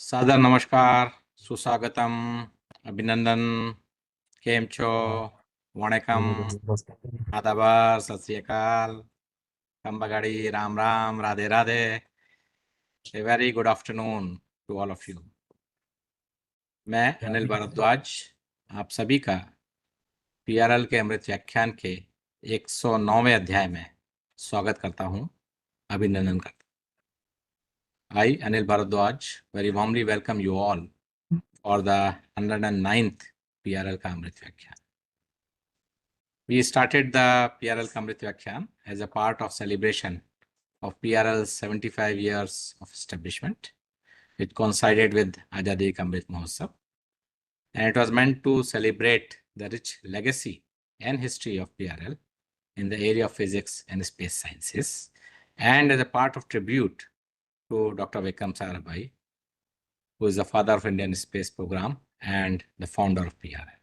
सादर नमस्कार, सुस्वागतम, अभिनंदन, केम छो, वणकम, आदाबर, सत श्री अकाल, कंबगाड़ी, Ram Ram, Radhe Radhe. A very good afternoon to all of you. मैं अनिल भारद्वाज आप सभी का पीआरएल के अमृत व्याख्यान के 109वें अध्याय में स्वागत करता हूं, अभिनंदन करता हूं. I, Anil Bharadwaj, very warmly welcome you all for the 109th PRL का अमृत व्याख्यान. We started the PRL Kamrit Vyakhyaan as a part of celebration of PRL's 75 years of establishment. It coincided with Azadi Ka Amrit Mahotsav, and it was meant to celebrate the rich legacy and history of PRL in the area of physics and space sciences, and as a part of tribute to Dr. Vikram Sarabhai, who is the father of Indian space program and the founder of PRL.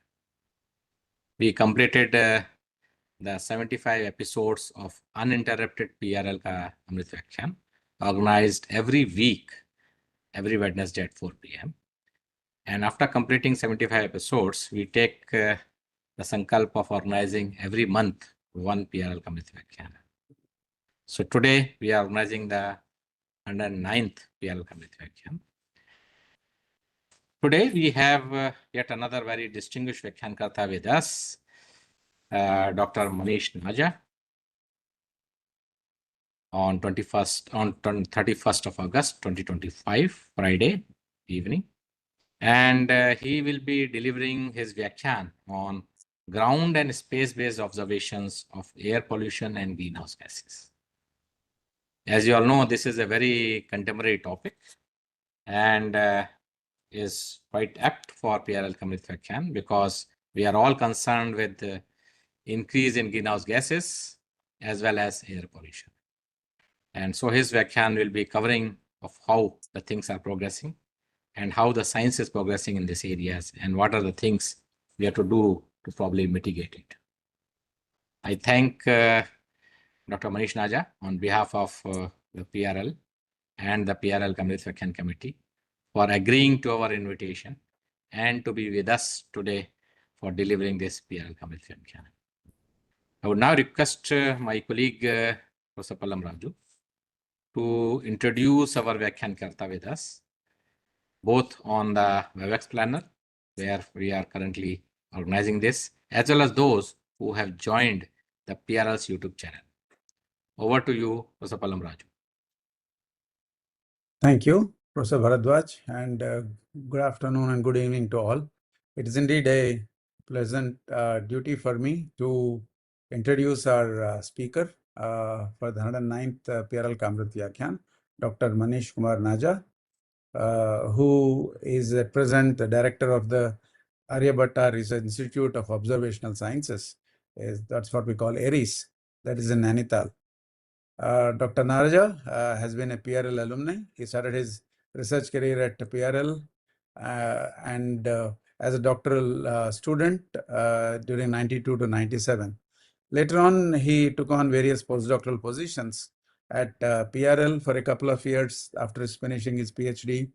We completed the 75 episodes of uninterrupted PRL ka Amrit Vyakhyaan, organized every week, every Wednesday at 4 p.m. And after completing 75 episodes, we take the sankalp of organizing every month one PRL ka Amrit Vyakhyaan. So today we are organizing the 109th PRL ka Amrit Vyakhyaan. Today we have yet another very distinguished Vyakhyaan karta with us, Dr. Manish Naja, on 31st of August 2025, Friday evening, and he will be delivering his Vyakhyaan on ground and space-based observations of air pollution and greenhouse gases. As you all know, this is a very contemporary topic and is quite apt for PRL Kamrit Vyakhyaan because we are all concerned with the increase in greenhouse gases as well as air pollution. And so his Vyakhyaan will be covering of how the things are progressing and how the science is progressing in these areas and what are the things we have to do to probably mitigate it. I thank Dr. Manish Naja on behalf of the PRL and the PRL Kamrit Vyakhyaan Committee for agreeing to our invitation and to be with us today for delivering this PRL Kamrit Vyakhyaan. I would now request my colleague Professor Pallam Raju to introduce our Vyakhyaan Karta with us, both on the WebEx planner, where we are currently organizing this, as well as those who have joined the PRL's YouTube channel. Over to you, Professor Pallam Raju. Thank you, Professor Bharadwaj, and good afternoon and good evening to all. It is indeed a pleasant duty for me to introduce our speaker for the 109th PRL Kamrit Vyakhyaan, Dr. Manish Kumar Naja, who is at present the director of the Aryabhatta Research Institute of Observational Sciences. That's what we call ARIES, that is in Nainital. Dr. Naja has been a PRL alumni. He started his research career at PRL and as a doctoral student during 92 to 97. Later on, he took on various postdoctoral positions at PRL for a couple of years after finishing his PhD.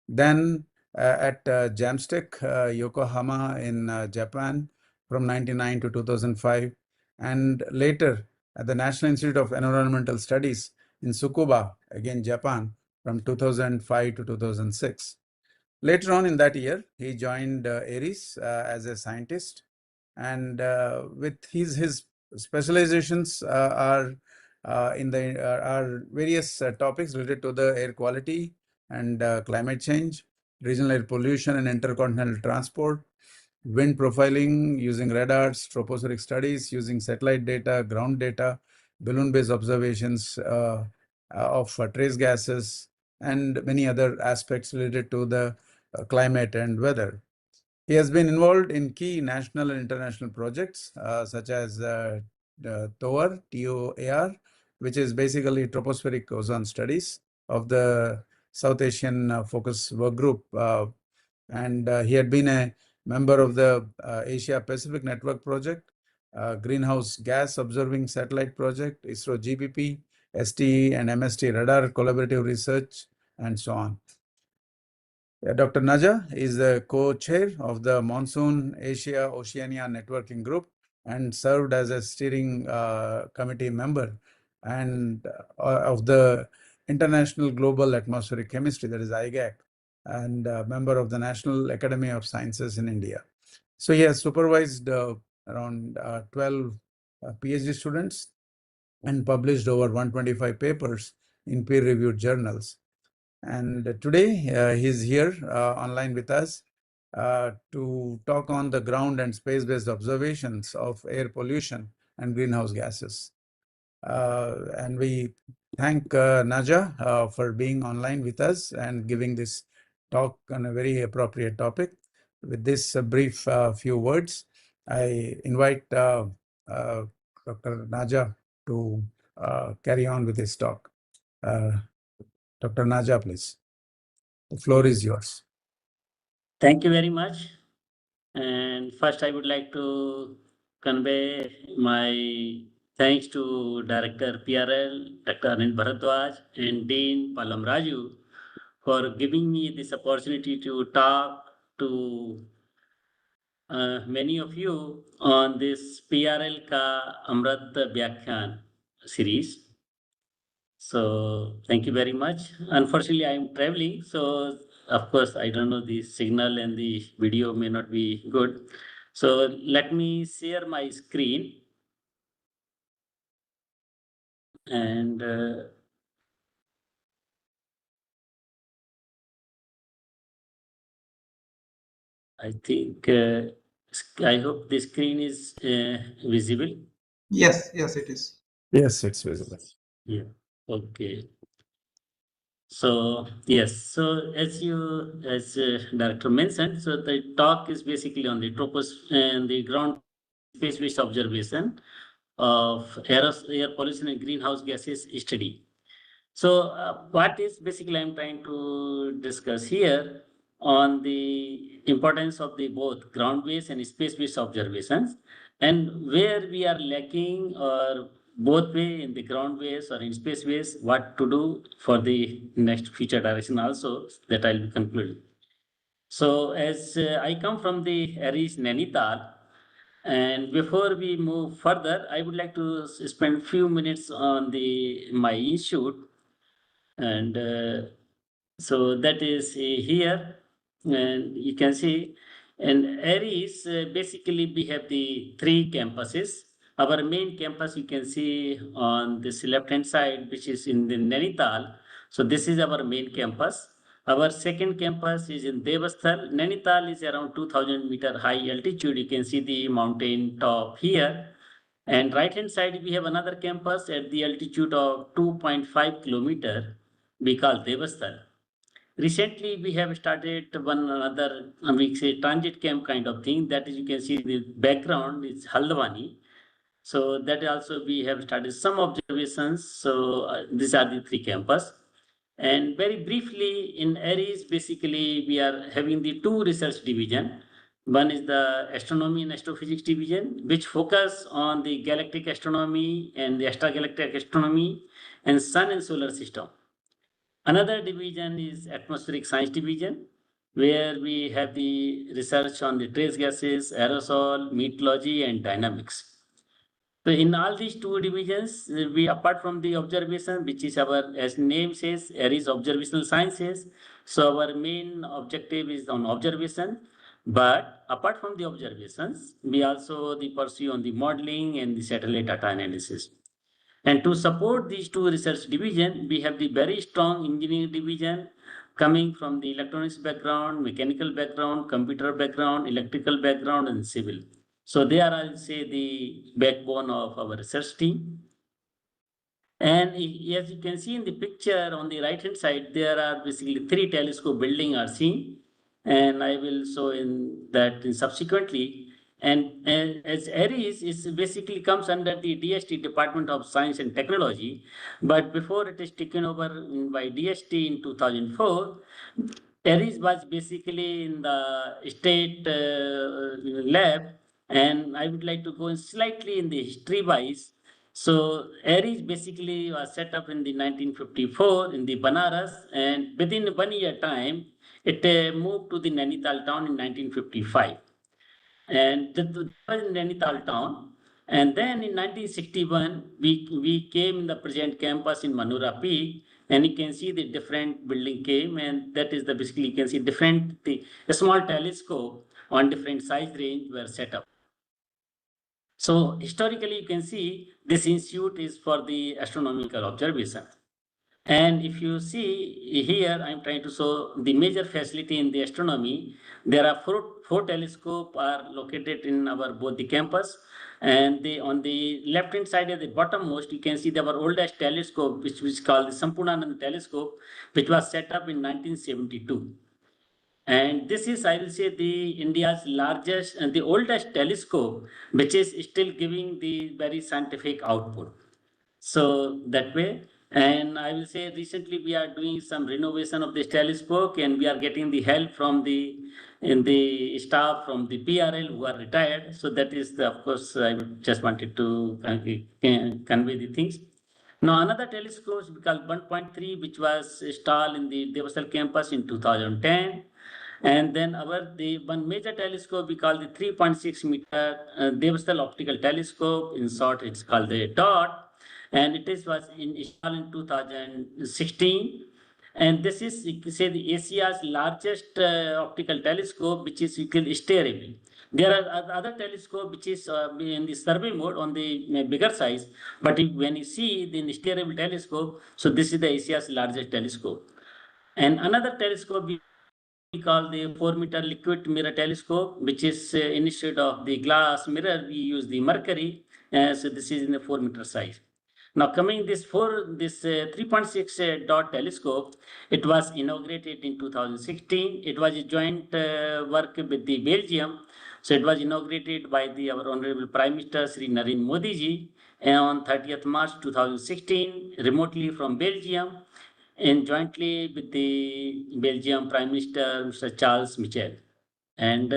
Then at Jamstec, Yokohama in Japan from 99 to 2005. And later at the National Institute of Environmental Studies in Tsukuba, again Japan, from 2005 to 2006. Later on in that year, he joined ARIES as a scientist, and with his specializations are various topics related to the air quality and climate change, regional air pollution and intercontinental transport, wind profiling using radars, tropospheric studies using satellite data, ground data, balloon-based observations of trace gases, and many other aspects related to the climate and weather. He has been involved in key national and international projects such as TOAR, TOAR, which is basically tropospheric ozone studies of the South Asian Focus Work Group. And he had been a member of the Asia Pacific Network Project, Greenhouse Gas Observing Satellite Project, ISRO GPP, STE and MST Radar Collaborative Research, and so on. Dr. Naja is the co-chair of the Monsoon Asia Oceania Networking Group and served as a steering committee member and of the International Global Atmospheric Chemistry, that is IGAC, and member of the National Academy of Sciences in India. So he has supervised around 12 PhD students and published over 125 papers in peer-reviewed journals. And today he's here online with us to talk on the ground and space-based observations of air pollution and greenhouse gases. And we thank Naja for being online with us and giving this talk on a very appropriate topic. With this brief few words, I invite Dr. Naja to carry on with his talk. Dr. Naja, please. The floor is yours. Thank you very much. And first, I would like to convey my thanks to Director PRL, Dr. Anil Bharadwaj, and Dean Palam Raju for giving me this opportunity to talk to many of you on this PRL Ka Amrut Vyakhyaan series. So thank you very much. Unfortunately, I am traveling, so of course I don't know the signal and the video may not be good. So let me share my screen and I think I hope the screen is visible. Yes, it is. Yes, it's visible. Yeah. Okay. So yes, so as director mentioned, so the talk is basically on the troposphere and the ground space-based observation of air pollution and greenhouse gases study. So what is basically I'm trying to discuss here on the importance of the both ground-based and space-based observations and where we are lacking or both way in the ground base or in space base, what to do for the next future direction also that I'll be concluding. So as I come from the Aries Nainital, and before we move further, I would like to spend few minutes on the my institute and so that is here and you can see and Aries basically we have the three campuses. Our main campus you can see on this left hand side which is in the Nainital. So this is our main campus. Our second campus is in Devasthal. Nainital is around 2000-meter high altitude. You can see the mountain top here. And right hand side we have another campus at the altitude of 2.5 kilometer we call Devasthal. Recently, we have started one another, we say transit camp kind of thing. That is, you can see the background is Haldwani. So that also we have started some observations. So these are the three campus. And very briefly, in Aries, basically we are having the two research division. One is the astronomy and astrophysics division, which focus on the galactic astronomy and the extragalactic astronomy and sun and solar system. Another division is atmospheric science division, where we have the research on the trace gases, aerosol, meteorology, and dynamics. So in all these two divisions, we apart from the observation, which is our as name says, Aries observational sciences. So our main objective is on observation. But apart from the observations, we also the pursue on the modeling and the satellite data analysis. And to support these two research division, we have the very strong engineering division coming from the electronics background, mechanical background, computer background, electrical background, and civil. So they are, I'll say, the backbone of our research team. And as you can see in the picture on the right hand side, there are basically three telescope building are seen. And I will show in that in subsequently. And as Aries is basically comes under the DST Department of Science and Technology, but before it is taken over by DST in 2004, Aries was basically in the state lab, and I would like to go in slightly in the history wise. So Aries basically was set up in the 1954 in the Banaras, and within 1 year time, It moved to the Nainital town in 1955. And that was in Nainital town. And then in 1961, we came in the present campus in Manura Peak, and you can see the different building came, and that is the basically you can see different a small telescope on different size range were set up. So historically, you can see this institute is for the astronomical observation. And if you see here, I'm trying to show the major facility in the astronomy. There are four telescopes are located in our both the campus, and on the left hand side at the bottommost, you can see our oldest telescope, which is called the Sampurnanand telescope, which was set up in 1972. And this is, I will say, the India's largest and the oldest telescope, which is still giving the very scientific output. So that way, and I will say recently we are doing some renovation of this telescope, and we are getting the help from the staff from the PRL who are retired. So that is of course I just wanted to convey the things. Now another telescope we call 1.3, which was installed in the Devasal campus in 2010. And then the one major telescope we call the 3.6 meter Devasal optical telescope. In short, it's called the DOT, and was installed in 2016. And this is, you can say, the Asia's largest optical telescope, which is steerable. There are other telescope which is in the survey mode on the bigger size, but when you see the steerable telescope, so this is the Asia's largest telescope. And another telescope we call the 4-meter liquid mirror telescope, which is instead of the glass mirror, we use the mercury. So this is in the 4-meter size. Now coming this 3.6 dot telescope, it was inaugurated in 2016. It was a joint work with the Belgium. So it was inaugurated by our Honorable Prime Minister Sri Narendra Modi ji on 30th March 2016, remotely from Belgium, and jointly with the Belgium Prime Minister Mr. Charles Michel. And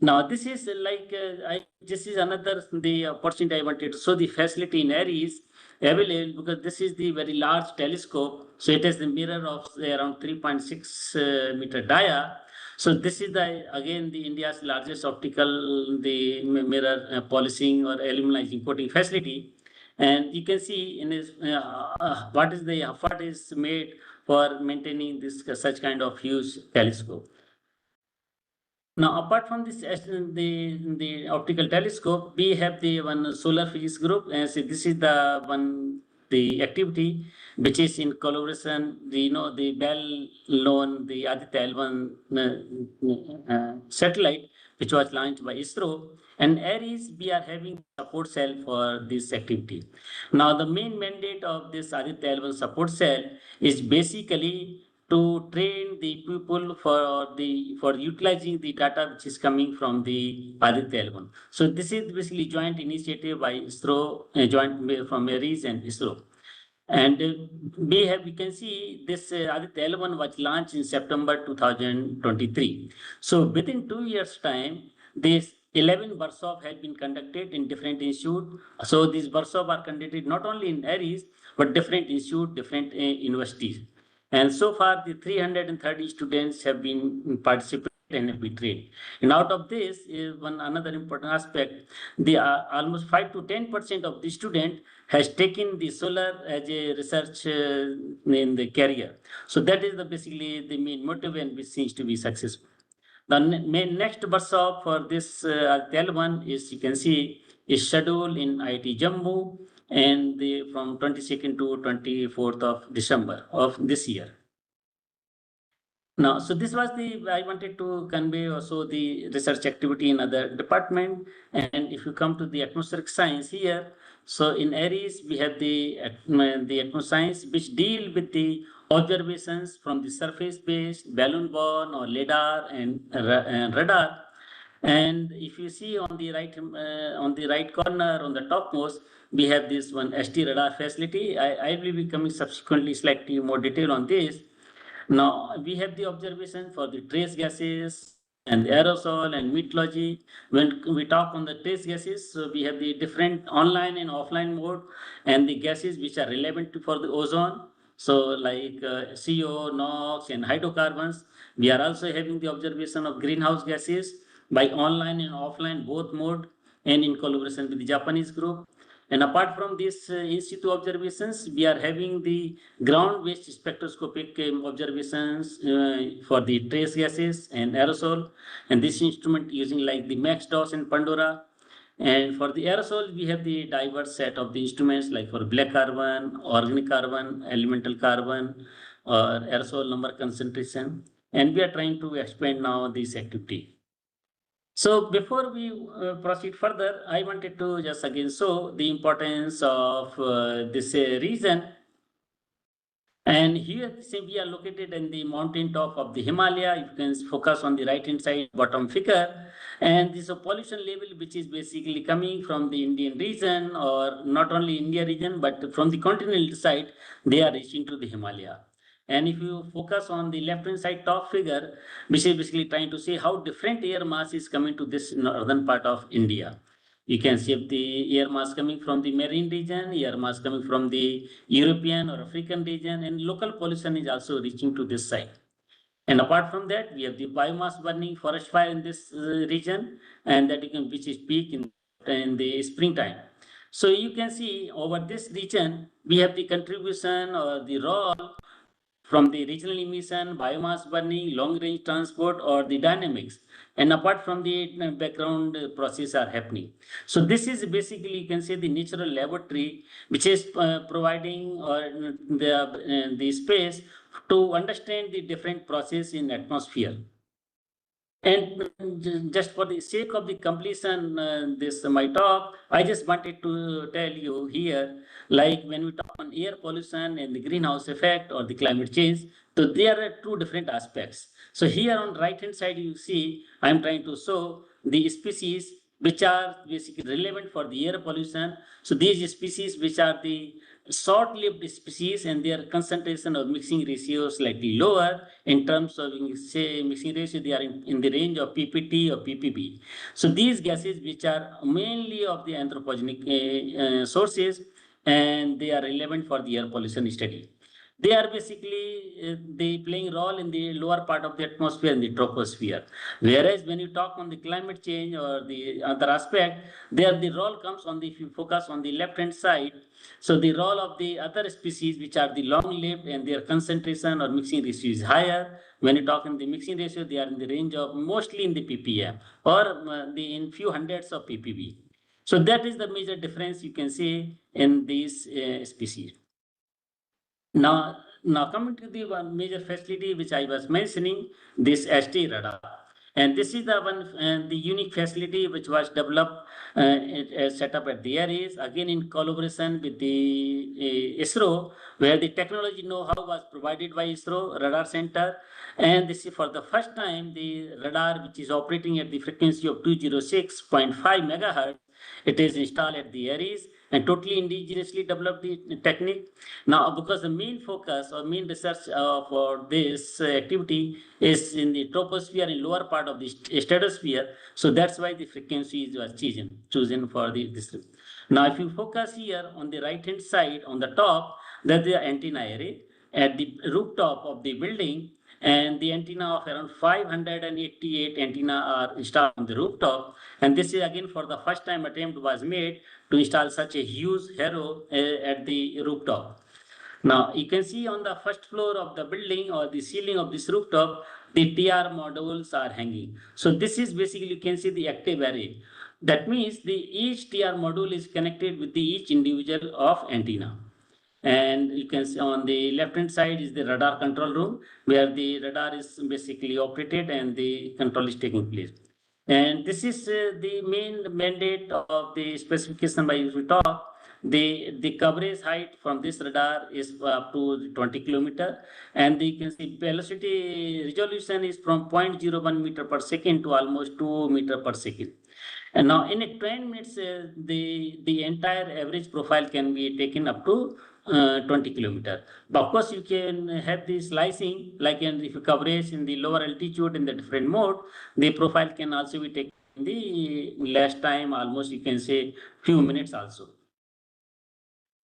now this is this is another the opportunity I wanted to show the facility in Aries available, because this is the very large telescope. So it has the mirror of around 3.6 meter dia. So this is again the India's largest optical mirror polishing or aluminizing coating facility. And you can see in this what is the effort is made for maintaining this such kind of huge telescope. Now, apart from this, the optical telescope, we have the one solar physics group, and so this is the one the activity which is in collaboration. The well-known the Aditya L1 satellite, which was launched by ISRO, and Aries we are having support cell for this activity. Now, the main mandate of this Aditya L1 support cell is basically to train the people for utilizing the data which is coming from the Aditya L1. So this is basically joint initiative by ISRO, joint from Aries and ISRO. And we can see this Aditya L1 was launched in September 2023. So within 2 years' time, this 11 workshops have been conducted in different institutes. So these workshops are conducted not only in Aries, but different institutes, different universities. And so far, the 330 students have been participated and have been trained. And out of this is another important aspect. The almost 5 to 10% of the student has taken the solar as a research in the career. So that is basically the main motive, and which seems to be successful. The next workshop for this L1 is, you can see, is scheduled in IIT Jammu, and from 22nd to 24th of December of this year. Now, so this was I wanted to convey also the research activity in other department. And if you come to the atmospheric science here, so in Aries, we have the atmospheric science, which deal with the observations from the surface-based, balloon-borne or LiDAR and radar. And if you see on the right corner on the topmost, we have this one ST radar facility. I will be coming subsequently slightly more detail on this. Now we have the observation for the trace gases and the aerosol and meteorology. When we talk on the trace gases, so we have the different online and offline mode, and the gases which are relevant for the ozone. So like CO, NOx, and hydrocarbons. We are also having the observation of greenhouse gases by online and offline both mode and in collaboration with the Japanese group. And apart from these in situ observations, we are having the ground-based spectroscopic observations for the trace gases and aerosol. And this instrument using like the MaxDOS and Pandora. And for the aerosol, we have the diverse set of the instruments like for black carbon, organic carbon, elemental carbon, or aerosol number concentration. And we are trying to expand now this activity. So before we proceed further, I wanted to just again show the importance of this region. And here we are located in the mountain top of the Himalaya. You can focus on the right hand side bottom figure. And this is a pollution level which is basically coming from the Indian region, or not only India region, but from the continental side, they are reaching to the Himalaya. And if you focus on the left hand side top figure, which is basically trying to say how different air mass is coming to this northern part of India. You can see the air mass coming from the marine region, air mass coming from the European or African region, and local pollution is also reaching to this side. And apart from that, we have the biomass burning forest fire in this region, and that you can which is peak in the springtime. So you can see over this region, we have the contribution or the role from the regional emission, biomass burning, long range transport, or the dynamics. And apart from the background process are happening. So this is basically, you can say, the natural laboratory, which is providing the space to understand the different process in atmosphere. And just for the sake of the completion, this my talk, I just wanted to tell you here, like when we talk on air pollution and the greenhouse effect or the climate change, so there are two different aspects. So here on right hand side, you see, I'm trying to show the species which are basically relevant for the air pollution. So these species which are the short-lived species and their concentration of mixing ratio is slightly lower in terms of say mixing ratio, they are in the range of PPT or PPB. So these gases which are mainly of the anthropogenic sources, and they are relevant for the air pollution study. They are basically they playing role in the lower part of the atmosphere in the troposphere. Whereas when you talk on the climate change or the other aspect, there the role comes on the, if you focus on the left hand side, so the role of the other species which are the long-lived and their concentration or mixing ratio is higher. When you talk in the mixing ratio, they are in the range of mostly in the ppm or in few hundreds of ppb. So that is the major difference you can see in these species. Now coming to the one major facility which I was mentioning, this ST radar. And this is the one, the unique facility which was developed, set up at the areas, again in collaboration with the ISRO, where the technology know-how was provided by ISRO Radar Center. And this is for the first time, the radar which is operating at the frequency of 206.5 megahertz, it is installed at the areas and totally indigenously developed the technique. Now, because the main focus or main research for this activity is in the troposphere in lower part of the stratosphere, so that's why the frequency was chosen for this. Now, if you focus here on the right hand side on the top, that's the antenna array at the rooftop of the building, and the antenna of around 588 antenna are installed on the rooftop. And this is again for the first time attempt was made to install such a huge harrow at the rooftop. Now you can see on the first floor of the building or the ceiling of this rooftop, the TR modules are hanging. So this is basically, you can see the active array. That means each TR module is connected with each individual of antenna. And you can see on the left hand side is the radar control room, where the radar is basically operated and the control is taking place. And this is the main mandate of the specification by which we talk. The coverage height from this radar is up to 20 kilometer, and you can see velocity resolution is from 0.01 meter per second to almost 2 meter per second. And now in a 10 minutes, the entire average profile can be taken up to 20 kilometer. But of course, you can have the slicing, like if you coverage in the lower altitude in the different mode, the profile can also be taken in the less time, almost you can say few minutes also.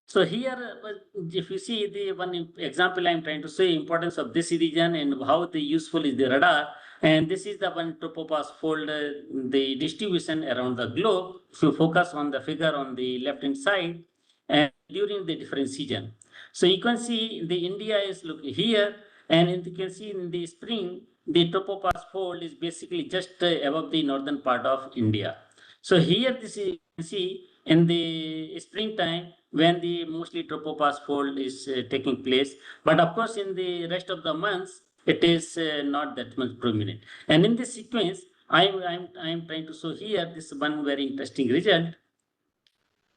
So here, if you see the one example, I'm trying to say importance of this region and how the useful is the radar. And this is the one topopause fold, the distribution around the globe. If you focus on the figure on the left hand side, and during the different season. So you can see the India is looking here, and you can see in the spring, the topopause fold is basically just above the northern part of India. So here this is, you can see in the springtime when the mostly tropopause fold is taking place. But of course, in the rest of the months, it is not that much prominent. And in this sequence, I'm trying to show here this one very interesting result,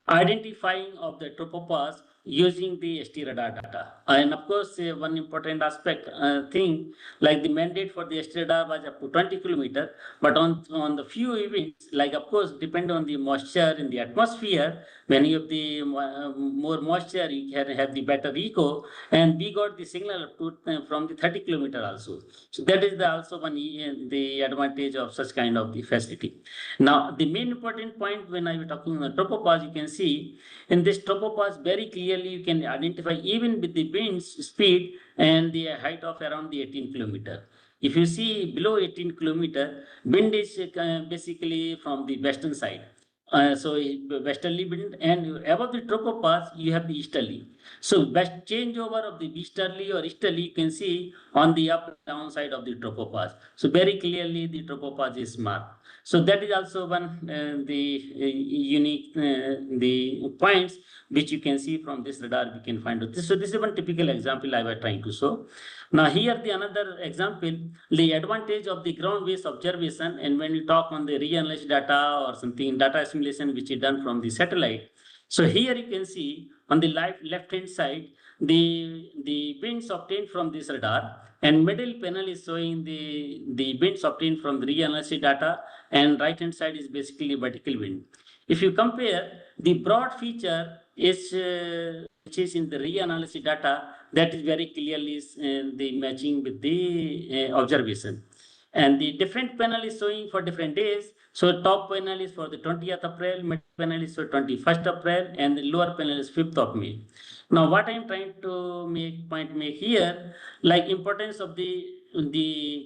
identifying of the tropopause using the ST radar data. And of course, one important aspect thing, like the mandate for the ST radar was up to 20 kilometer, but on the few events, like of course, depend on the moisture in the atmosphere, when you have the more moisture, you can have the better echo, and we got the signal up to, from the 30 kilometer also. So that is the also one the advantage of such kind of the facility. Now, the main important point when I was talking about tropopause, you can see in this tropopause very clearly you can identify even with the wind speed and the height of around the 18 kilometer. If you see below 18 kilometer, wind is basically from the western side. So westerly wind, and above the tropopause you have the easterly. So best changeover of the easterly or easterly you can see on the up and down side of the tropopause. So very clearly the tropopause is marked. So that is also one the unique the points which you can see from this radar we can find out. So this is one typical example I was trying to show. Now here the another example, the advantage of the ground-based observation, and when you talk on the reanalyzed data or something data assimilation which is done from the satellite. So here you can see on the left hand side the winds obtained from this radar, and middle panel is showing the winds obtained from the reanalyzed data, and right hand side is basically vertical wind. If you compare, the broad feature is which is in the reanalysis data, that is very clearly the matching with the observation. And the different panel is showing for different days. So top panel is for the 20th April, mid panel is for 21st April, and the lower panel is 5th of May. Now, what I am trying to make here, like importance of the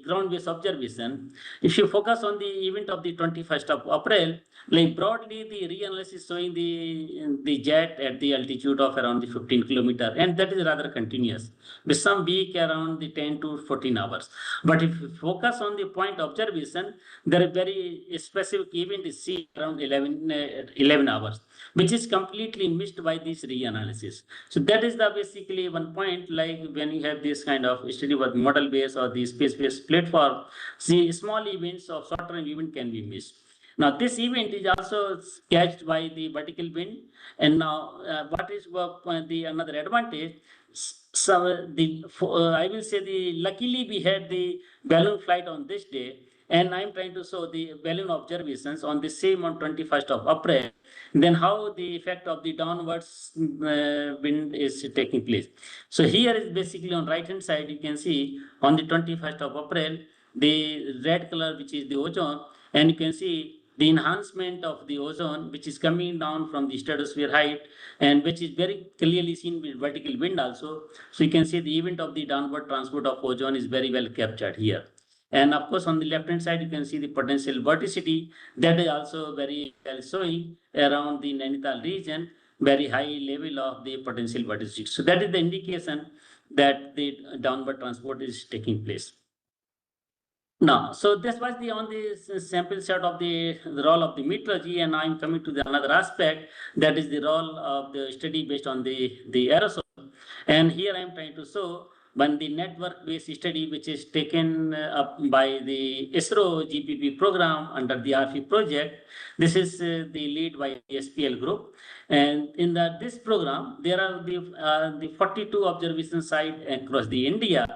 ground-based observation. If you focus on the event of the 21st of April, like broadly the reanalysis showing the jet at the altitude of around the 15 kilometer, and that is rather continuous with some week around the 10 to 14 hours. But if you focus on the point observation, there is very specific event is seen around 11 hours, which is completely missed by this reanalysis. So that is the basically one point, like when you have this kind of study with model based or the space based platform, see small events of short term event can be missed. Now this event is also catched by the vertical wind, and now what is the another advantage? So I will say the luckily we had the balloon flight on this day, and I'm trying to show the balloon observations on the same on 21st of April. Then how the effect of the downwards wind is taking place. So here is basically on right hand side you can see on the 21st of April the red color which is the ozone, and you can see the enhancement of the ozone which is coming down from the stratosphere height, and which is very clearly seen with vertical wind also. So you can see the event of the downward transport of ozone is very well captured here. And of course, on the left hand side, you can see the potential vorticity that is also very well showing around the Nainital region, very high level of the potential vorticity. So that is the indication that the downward transport is taking place. Now, so this was the on the sample set of the role of the meteorology, and I'm coming to the another aspect, that is the role of the study based on the aerosol. And here I'm trying to show when the network-based study, which is taken up by the ISRO GPP program under the RFI project. This is the lead by the SPL group, and in this program there are the 42 observation sites across the India.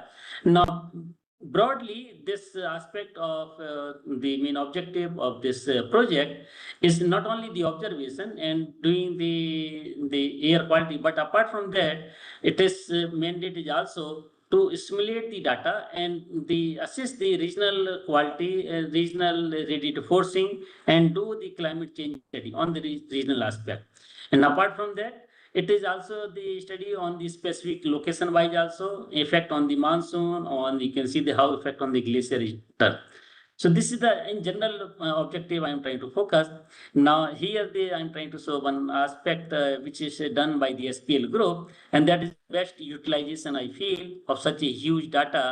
Now, broadly, this aspect of the main objective of this project is not only the observation and doing the air quality, but apart from that, it is mandate is also to simulate the data and the assess the regional quality, regional radiative forcing, and do the climate change study on the regional aspect. And apart from that, it is also the study on the specific location wise also, effect on the monsoon, on you can see the how effect on the glacier is done. So this is the in general objective I am trying to focus. Now here I am trying to show one aspect which is done by the SPL group, and that is best utilization I feel of such a huge data.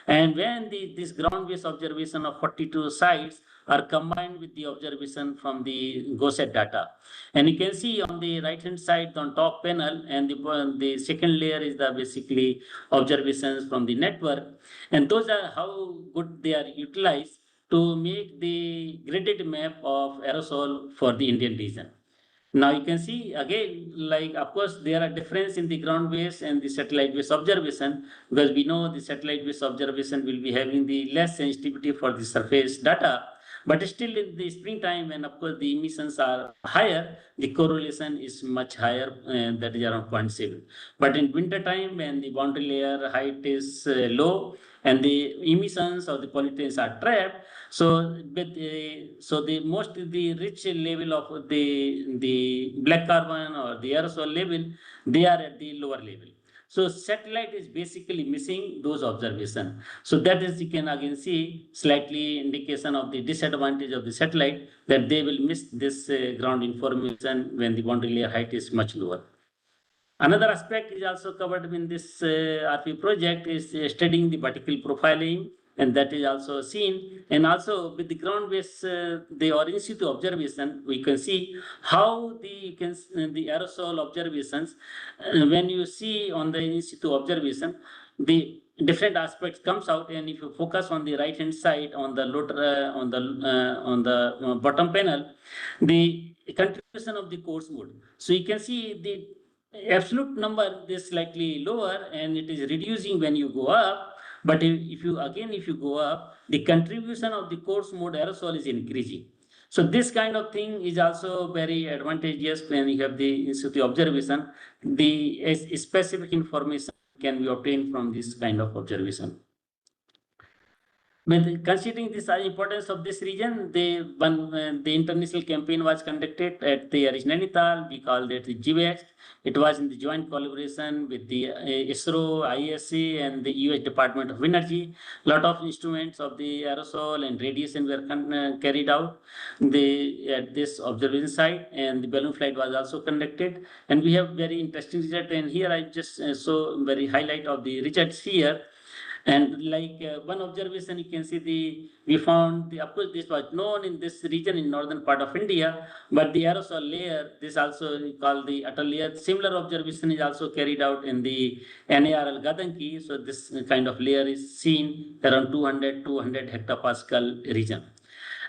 And when this ground-based observation of 42 sites are combined with the observation from the GOSET data. And you can see on the right hand side on top panel, and the second layer is the basically observations from the network. And those are how good they are utilized to make the graded map of aerosol for the Indian region. Now you can see again, like of course there are difference in the ground based and the satellite based observation, because we know the satellite based observation will be having the less sensitivity for the surface data. But still in the springtime, when of course the emissions are higher, the correlation is much higher, that is around 0.7. But in winter time, when the boundary layer height is low and the emissions or the pollutants are trapped, so the most the rich level of the black carbon or the aerosol level, they are at the lower level. So satellite is basically missing those observations. So that is, you can again see slightly indication of the disadvantage of the satellite, that they will miss this ground information when the boundary layer height is much lower. Another aspect is also covered in this RP project is studying the particle profiling, and that is also seen. And also with the ground-based, the or in situ observation, we can see how the aerosol observations, when you see on the in situ observation, the different aspects comes out. And if you focus on the right hand side on the bottom panel, the contribution of the course mode. So you can see the absolute number is slightly lower and it is reducing when you go up. But if you go up, the contribution of the coarse mode aerosol is increasing. So this kind of thing is also very advantageous when you have the in situ observation. The specific information can be obtained from this kind of observation. With considering this importance of this region, the international campaign was conducted at the Nainital. We called it the GWEX. It was in the joint collaboration with the ISRO, ISC, and the US Department of Energy. A lot of instruments of the aerosol and radiation were carried out at this observation site, and the balloon flight was also conducted. And we have very interesting result. And here I just show very highlight of the results here. And like one observation, you can see we found of course this was known in this region in northern part of India, but the aerosol layer, this also called the Atal layer. Similar observation is also carried out in the NARL Gadanki. So this kind of layer is seen around 200 hectopascal region.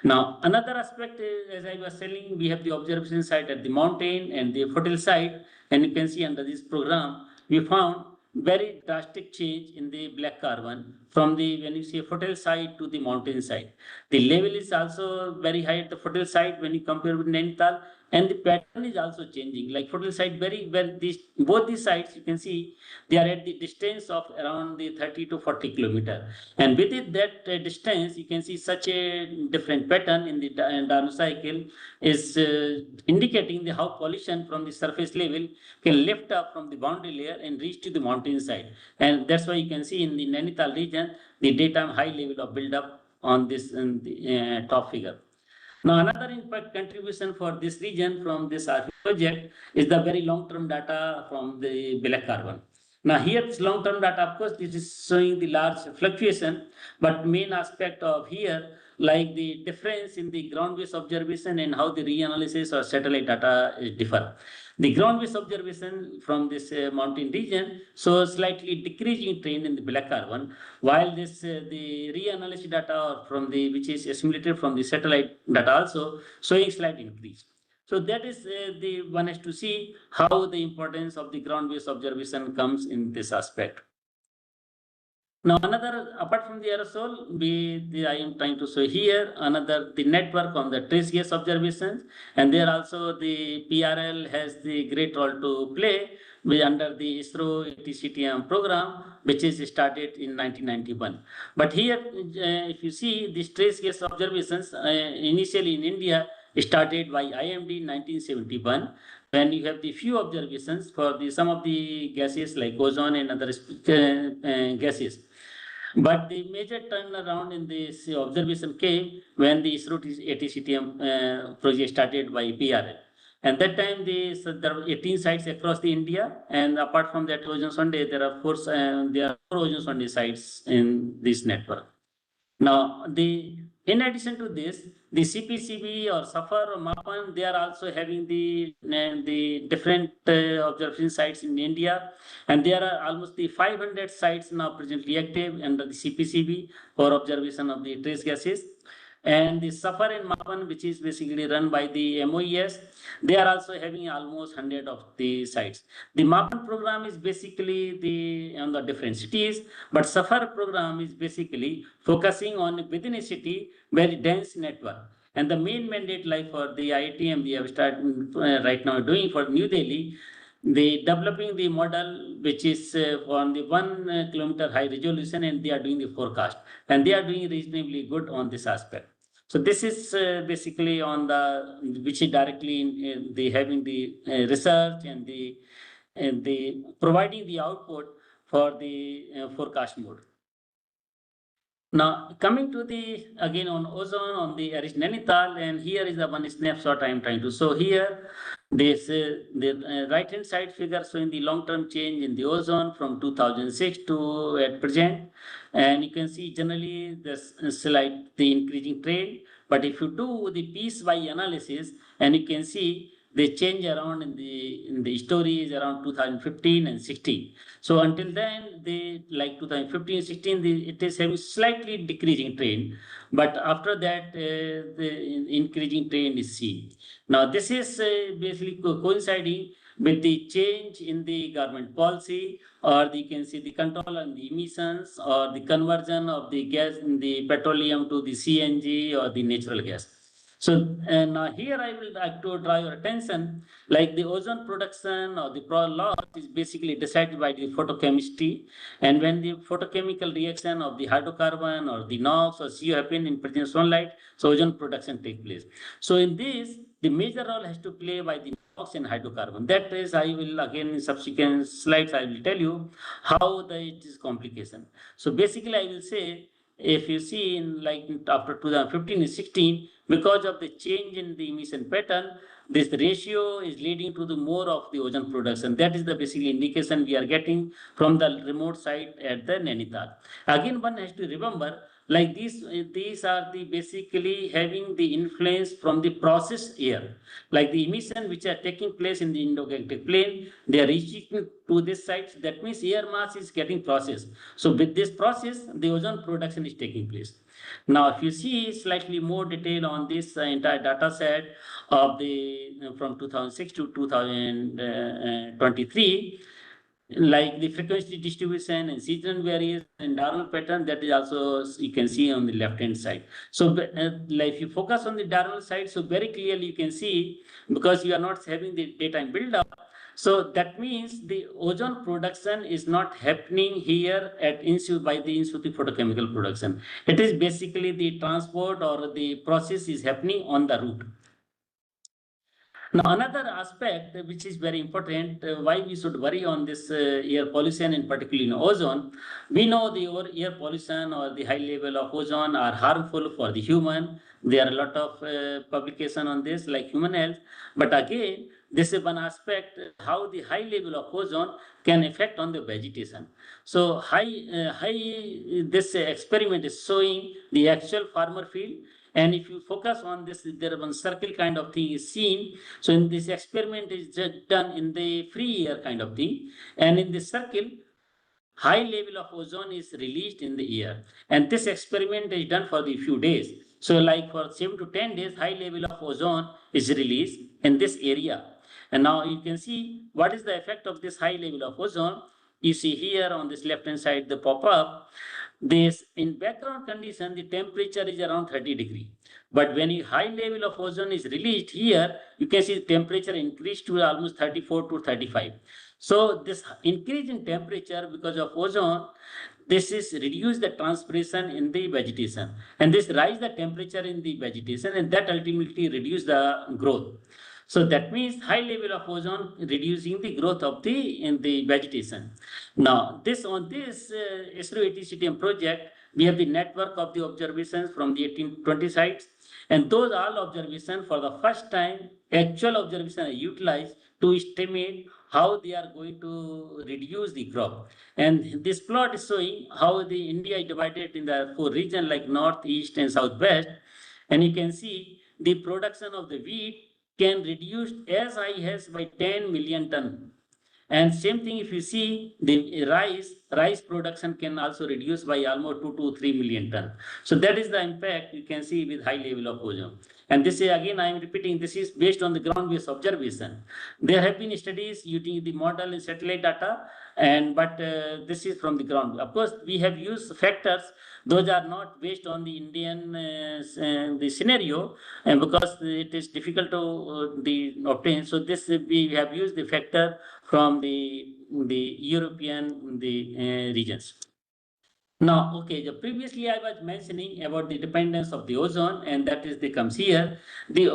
Now, another aspect is, as I was telling, we have the observation site at the mountain and the fertile site, and you can see under this program, we found very drastic change in the black carbon from the when you see fertile site to the mountain side. The level is also very high at the fertile site when you compare with Nainital, and the pattern is also changing. Like fertile site, both these sites you can see they are at the distance of around the 30 to 40 kilometer, and within that distance you can see such a different pattern in the Dano cycle is indicating how pollution from the surface level can lift up from the boundary layer and reach to the mountain side. And that's why you can see in the Nainital region, the daytime high level of buildup on this in the top figure. Now, another impact contribution for this region from this RP project is the very long-term data from the black carbon. Now, here this long-term data, of course, this is showing the large fluctuation, but main aspect of here, like the difference in the ground-based observation and how the reanalysis or satellite data is differ. The ground-based observation from this mountain region shows slightly decreasing trend in the black carbon, while this the reanalysis data from the which is assimilated from the satellite data also showing slight increase. So that is the one has to see how the importance of the ground-based observation comes in this aspect. Now, another, apart from the aerosol, I am trying to show here another, the network on the trace gas observations, and there also the PRL has the great role to play under the ISRO ETCTM program, which is started in 1991. But here, if you see these trace gas observations, initially in India, started by IMD in 1971. when you have the few observations for the some of the gases like ozone and other gases. But the major turnaround in this observation came when the ISRO ATCTM project started by PRL. And that time there were 18 sites across the India, and apart from that ozone sonde, there are four ozone sonde sites in this network. Now, in addition to this, the CPCB or SAFAR or MAPAN, they are also having the different observation sites in India, and there are almost the 500 sites now presently active under the CPCB for observation of the trace gases. And the SAFAR and MAPAN, which is basically run by the MOES, they are also having almost 100 of the sites. The MAPAN program is basically on the different cities, but SAFAR program is basically focusing on within a city very dense network. And the main mandate, like for the IITM, we have started right now doing for New Delhi, they developing the model which is on the 1 kilometer high resolution, and they are doing the forecast, and they are doing reasonably good on this aspect. So this is basically on which is directly in the having the research and the providing the output for the forecast mode. Now coming to again on ozone on the Nainital, and here is the one snapshot I am trying to show here. This the right hand side figure showing the long term change in the ozone from 2006 to at present, and you can see generally there's slight the increasing trend. But if you do the piece by analysis, and you can see they change around in the stories around 2015 and 16. So until then, they like 2015, 16, it is having slightly decreasing trend. But after that, the increasing trend is seen. Now this is basically coinciding with the change in the government policy, or you can see the control on the emissions, or the conversion of the gas in the petroleum to the CNG or the natural gas. So, and here I will like to draw your attention, like the ozone production or the loss is basically decided by the photochemistry. And when the photochemical reaction of the hydrocarbon or the NOx or CO happen in present sunlight, so ozone production takes place. So in this, the major role has to play by the NOx and hydrocarbon. That is, I will again in subsequent slides, I will tell you how it is complication. So basically, I will say, if you see in like after 2015 and 16, because of the change in the emission pattern, this ratio is leading to the more of the ozone production. That is the basic indication we are getting from the remote site at the Nainital. Again, one has to remember, like these are the basically having the influence from the processed air, like the emission which are taking place in the Indo-Gangetic plain, they are reaching to this site. That means air mass is getting processed. So with this process, the ozone production is taking place. Now, if you see slightly more detail on this entire data set of from 2006 to 2023, like the frequency distribution and seasonal variation and diurnal pattern, that is also you can see on the left hand side. So like if you focus on the diurnal side, so very clearly you can see, because you are not having the daytime build up, so that means the ozone production is not happening here at by the in situ photochemical production. It is basically the transport or the process is happening on the route. Now, another aspect which is very important, why we should worry on this air pollution, in particular in ozone, we know the air pollution or the high level of ozone are harmful for the human. There are a lot of publication on this, like human health. But again, this is one aspect, how the high level of ozone can affect on the vegetation. So this experiment is showing the actual farmer field. And if you focus on this, there one circle kind of thing is seen. So in this experiment is just done in the free air kind of thing. And in this circle, high level of ozone is released in the air. And this experiment is done for the few days. So like for 7 to 10 days, high level of ozone is released in this area. And now you can see what is the effect of this high level of ozone. You see here on this left hand side, the pop-up. This in background condition, the temperature is around 30 degree. But when a high level of ozone is released here, you can see the temperature increased to almost 34 to 35. So this increase in temperature because of ozone, this is reduce the transpiration in the vegetation, and this rise the temperature in the vegetation, and that ultimately reduce the growth. So that means high level of ozone reducing the growth of the vegetation. Now, on this SRO-ATCTM project, we have the network of the observations from the 1820 sites, and those all observations for the first time, actual observations are utilized to estimate how they are going to reduce the crop. And this plot is showing how the India is divided in the 4 regions like north, east, and southwest. And you can see the production of the wheat can reduce as high as by 10 million ton. And same thing, if you see the rice production can also reduce by almost 2 to 3 million ton. So that is the impact you can see with high level of ozone. And this is again, I am repeating, this is based on the ground-based observation. There have been studies using the model and satellite data, but this is from the ground. Of course, we have used factors; those are not based on the Indian the scenario, and because it is difficult to obtain. So this we have used the factor from the European regions. Now, okay, previously I was mentioning about the dependence of the ozone, and that is the comes here.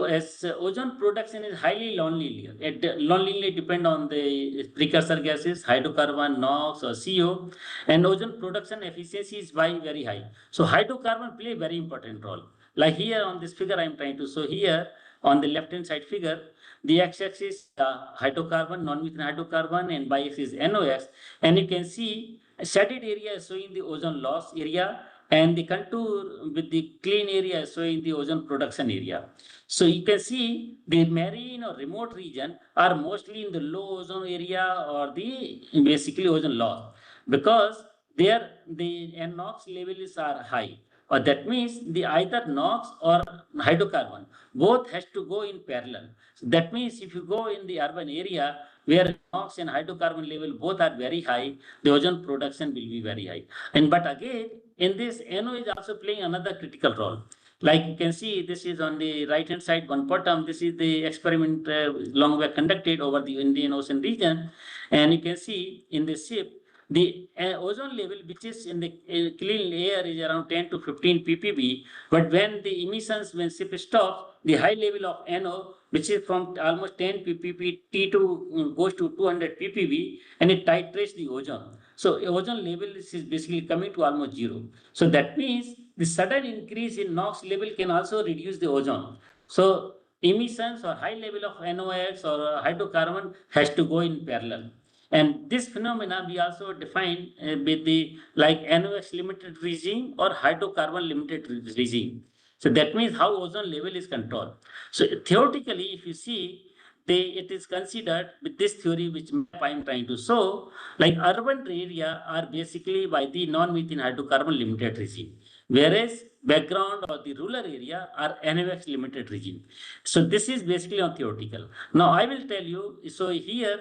As ozone production is highly lonely, it lonely depend on the precursor gases, hydrocarbon, NOx, or CO, and ozone production efficiency is very high. So hydrocarbon play very important role. Like here on this figure, I am trying to show here on the left hand side figure, the x-axis hydrocarbon, non-methane hydrocarbon, and y-axis NOx, and you can see shaded area is showing the ozone loss area, and the contour with the clean area is showing the ozone production area. So you can see the marine or remote region are mostly in the low ozone area or the basically ozone loss, because there the NOx levels are high. Or that means the either NOx or hydrocarbon both has to go in parallel. So that means if you go in the urban area where NOx and hydrocarbon level both are very high, the ozone production will be very high. And but again, in this, NO is also playing another critical role. Like you can see, this is on the right hand side, one bottom. This is the experiment long way conducted over the Indian Ocean region, and you can see in the ship the ozone level, which is in the clean air, is around 10 to 15 ppb. But when the emissions, when ship stops, the high level of NO, which is from almost 10 ppb, T2 goes to 200 ppb, and it titrates the ozone. So ozone level is basically coming to almost zero. So that means the sudden increase in NOx level can also reduce the ozone. So emissions or high level of NOx or hydrocarbon has to go in parallel. And this phenomena we also define with the like NOx limited regime or hydrocarbon limited regime. So that means how ozone level is controlled. So theoretically, if you see, it is considered with this theory which map I am trying to show, like urban area are basically by the non-methane hydrocarbon limited regime, whereas background or the rural area are NOx limited regime. So this is basically on theoretical. Now I will tell you, so here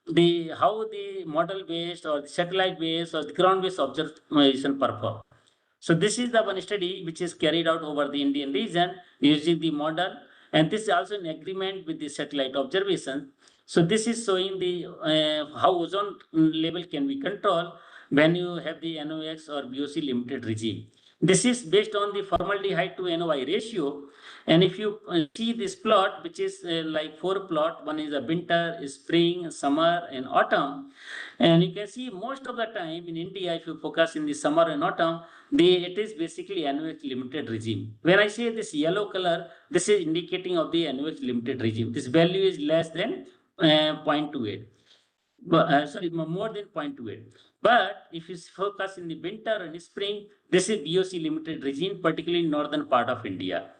the how the model based or the satellite based or the ground based observation perform. So this is the one study which is carried out over the Indian region using the model, and this is also in agreement with the satellite observation. So this is showing the how ozone level can be controlled when you have the NOx or VOC limited regime. This is based on the formaldehyde to NOI ratio. And if you see this plot, which is like 4 plot, one is a winter, spring, summer, and autumn. And you can see most of the time in India, if you focus in the summer and autumn, it is basically NOx limited regime. When I say this yellow color, this is indicating of the NOx limited regime. This value is less than 0.28. Sorry, more than 0.28. But if you focus in the winter and spring, this is VOC limited regime, particularly in northern part of India.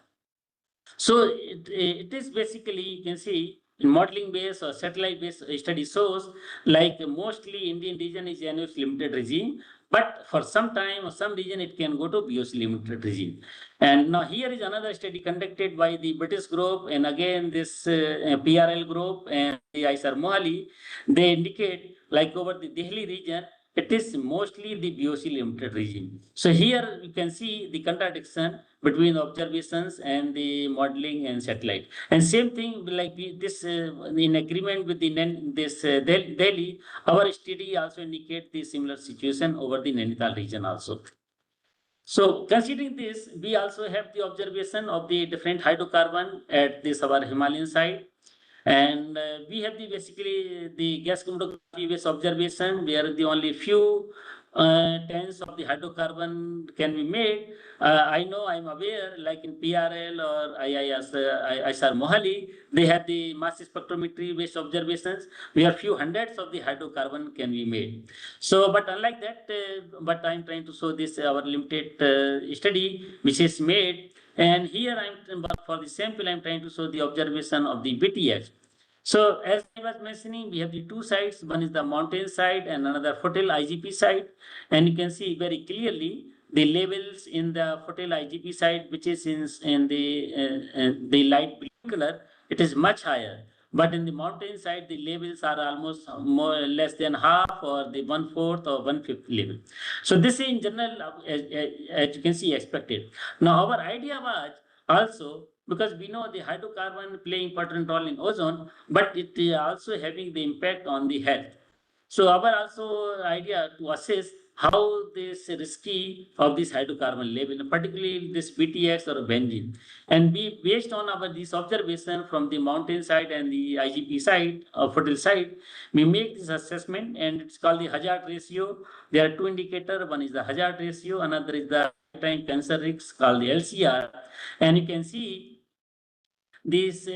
So it is basically, you can see, in modeling based or satellite based study shows like mostly Indian region is NOx limited regime, but for some time or some region it can go to VOC limited regime. And now here is another study conducted by the British group, and again this PRL group and the ISAR Mohali. They indicate like over the Delhi region, it is mostly the VOC limited regime. So here you can see the contradiction between observations and the modeling and satellite. And same thing like this in agreement with the Delhi, our study also indicate the similar situation over the Nainital region also. So considering this, we also have the observation of the different hydrocarbon at this our Himalayan side. And we have the basically the gas chromatography based observation where the only few tens of the hydrocarbon can be made. I know, I'm aware, like in PRL or IISR Mohali, they have the mass spectrometry based observations where few hundreds of the hydrocarbon can be made. So, but unlike that, but I'm trying to show this our limited study which is made, and here for the sample I'm trying to show the observation of the BTX. So as I was mentioning, we have the two sides. One is the mountain side and another fertile IGP side. And you can see very clearly the levels in the fertile IGP side, which is in the light blue color, it is much higher. But in the mountain side, the levels are almost more less than half or the 1/4 or 1/5 level. So this is in general, as you can see, expected. Now our idea was also, because we know the hydrocarbon play important role in ozone, but it is also having the impact on the health. So our also idea to assess how this risky of this hydrocarbon level, particularly this BTX or benzene, and we based on our this observation from the mountain side and the IGP side or fertile side, we make this assessment, and it's called the hazard ratio. There are two indicators. One is the hazard ratio, another is the lifetime cancer risk called the LCR, and you can see this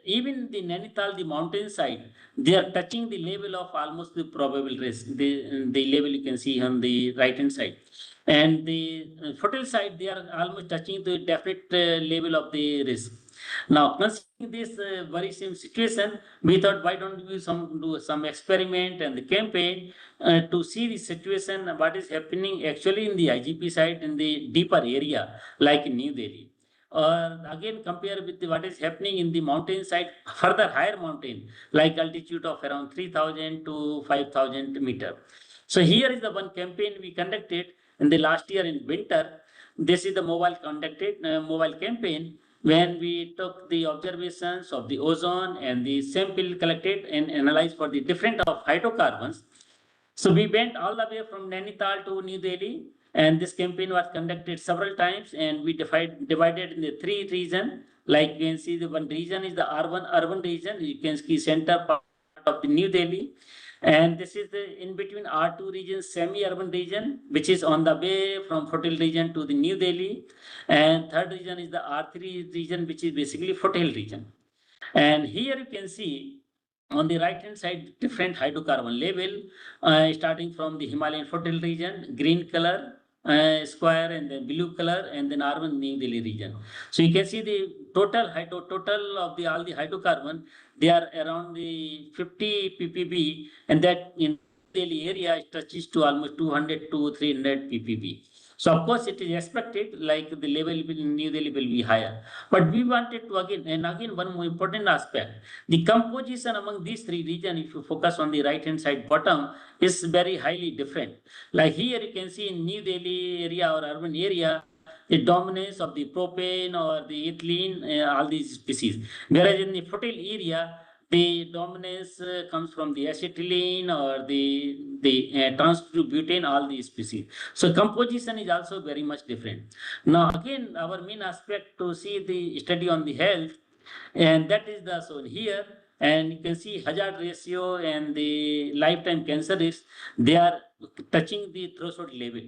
even the Nainital, the mountain side, they are touching the level of almost the probable risk. The level you can see on the right hand side, and the fertile side they are almost touching the definite level of the risk. Now, considering this very same situation, we thought why don't we do some experiment and the campaign to see the situation what is happening actually in the IGP side in the deeper area like in New Delhi, or again compare with what is happening in the mountain side, further higher mountain, like altitude of around 3000 to 5000 meter. So here is the one campaign we conducted in the last year in winter. This is the mobile campaign when we took the observations of the ozone and the sample collected and analyzed for the different of hydrocarbons. So we went all the way from Nainital to New Delhi, and this campaign was conducted several times, and we divided in the three regions. Like you can see, the one region is the urban region. You can see center part of the New Delhi, and this is the in between R2 region, semi-urban region, which is on the way from fertile region to the New Delhi, and third region is the R3 region, which is basically fertile region. And here you can see on the right hand side different hydrocarbon level, starting from the Himalayan fertile region, green color square, and then blue color, and then urban New Delhi region. So you can see the total of the all the hydrocarbon, they are around the 50 ppb, and that in Delhi area it touches to almost 200 to 300 ppb. So of course it is expected like the level in New Delhi will be higher. But we wanted to again one more important aspect. The composition among these three regions, if you focus on the right hand side bottom, is very highly different. Like here you can see in New Delhi area or urban area, the dominance of the propane or the ethylene, all these species. Whereas in the fertile area, the dominance comes from the acetylene or the trans-butane, all these species. So composition is also very much different. Now again, our main aspect to see the study on the health, and that is the shown here. And you can see hazard ratio and the lifetime cancer risk, they are touching the threshold level.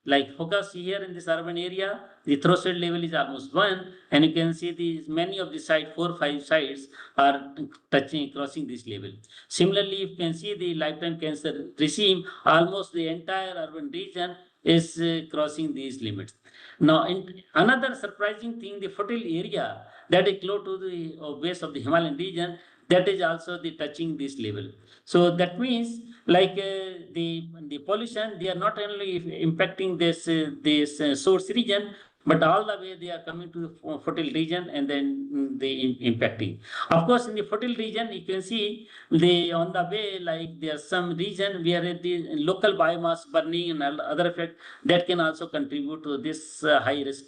Like focus here in this urban area, the threshold level is almost 1, and you can see these many of the sites, 4-5 sites are crossing this level. Similarly, you can see the lifetime cancer regime, almost the entire urban region is crossing these limits. Now, another surprising thing, the fertile area that is close to the base of the Himalayan region, that is also the touching this level. So that means like the pollution, they are not only impacting this source region, but all the way they are coming to the fertile region and then they impacting. Of course, in the fertile region, you can see on the way, like there are some region where the local biomass burning and other effect that can also contribute to this high risk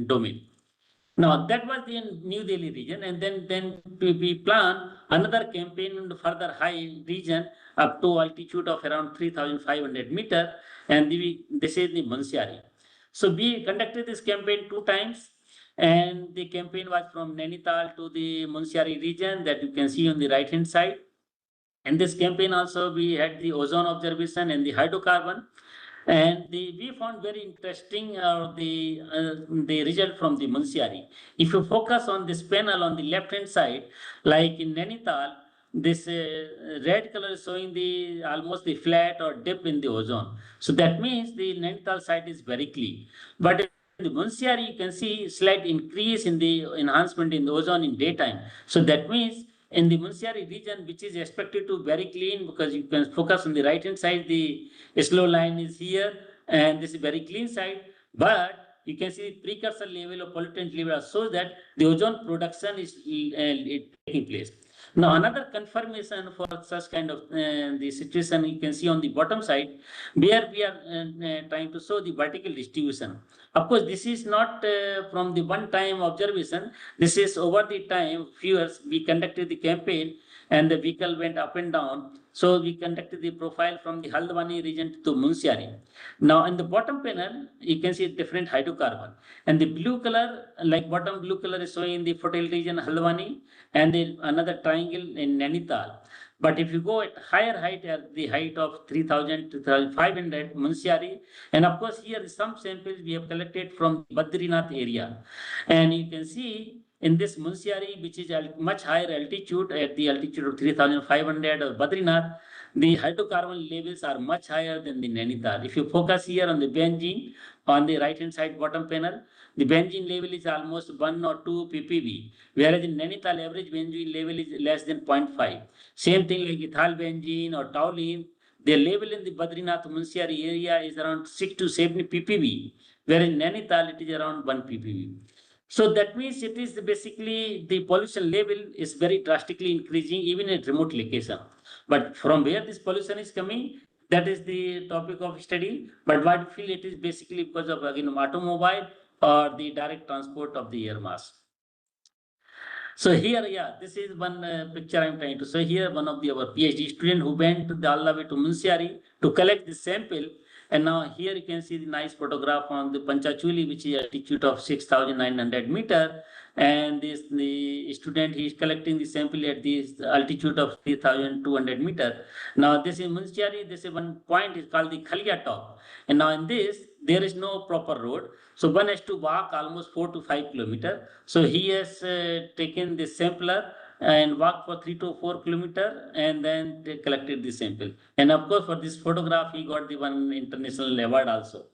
domain. Now that was in New Delhi region, and then we plan another campaign in the further high region up to altitude of around 3,500 meter, and this is the Mansyari. So we conducted this campaign 2 times, And the campaign was from Nainital to the Munsiari region that you can see on the right hand side. And this campaign also we had the ozone observation and the hydrocarbon. And we found very interesting the result from the Munsiari. If you focus on this panel on the left hand side, like in Nainital, this red color is showing the almost the flat or dip in the ozone. So that means the Nainital site is very clean. But in the Munsiari, you can see slight increase in the enhancement in the ozone in daytime. So that means in the Munsiari region, which is expected to very clean, because you can focus on the right hand side, the slow line is here, and this is very clean side. But you can see the precursor level of pollutant level shows that the ozone production is taking place. Now, another confirmation for such kind of the situation you can see on the bottom side, where we are trying to show the vertical distribution. Of course, this is not from the one-time observation. This is over the time, few years, we conducted the campaign and the vehicle went up and down. So we conducted the profile from the Haldwani region to Munsiari. Now in the bottom panel, you can see different hydrocarbon. And the blue color, like bottom blue color is showing the fertile region Haldwani, and then another triangle in Nainital. But if you go at higher height, at the height of 3,000 to 3,500 Munsiari, and of course here some samples we have collected from Badrinath area. And you can see in this Munsiari, which is at much higher altitude, at the altitude of 3,500 of Badrinath, the hydrocarbon levels are much higher than the Nainital. If you focus here on the benzene, on the right hand side bottom panel, the benzene level is almost 1 or 2 ppb, whereas in Nainital average benzene level is less than 0.5. Same thing like ethyl benzene or toluene, their level in the Badrinath Munsiari area is around 6 to 7 ppb, whereas in Nainital it is around 1 ppb. So that means it is basically the pollution level is very drastically increasing even at remote location. But from where this pollution is coming, that is the topic of study. But what we feel it is basically because of again automobile or the direct transport of the air mass. So here, yeah, this is one picture I'm trying to show here. One of our PhD student who went all the way to Munsiari to collect the sample. And now here you can see the nice photograph on the Panchachuli, which is altitude of 6,900 meter. And the student, he is collecting the sample at this altitude of 3,200 meter. Now this is Munsiari, this is one point is called the Khalia top. And now in this, there is no proper road. So one has to walk almost 4 to 5 kilometers. So he has taken the sampler and walked for 3 to 4 kilometers and then they collected the sample. And of course, for this photograph, he got the one international award also.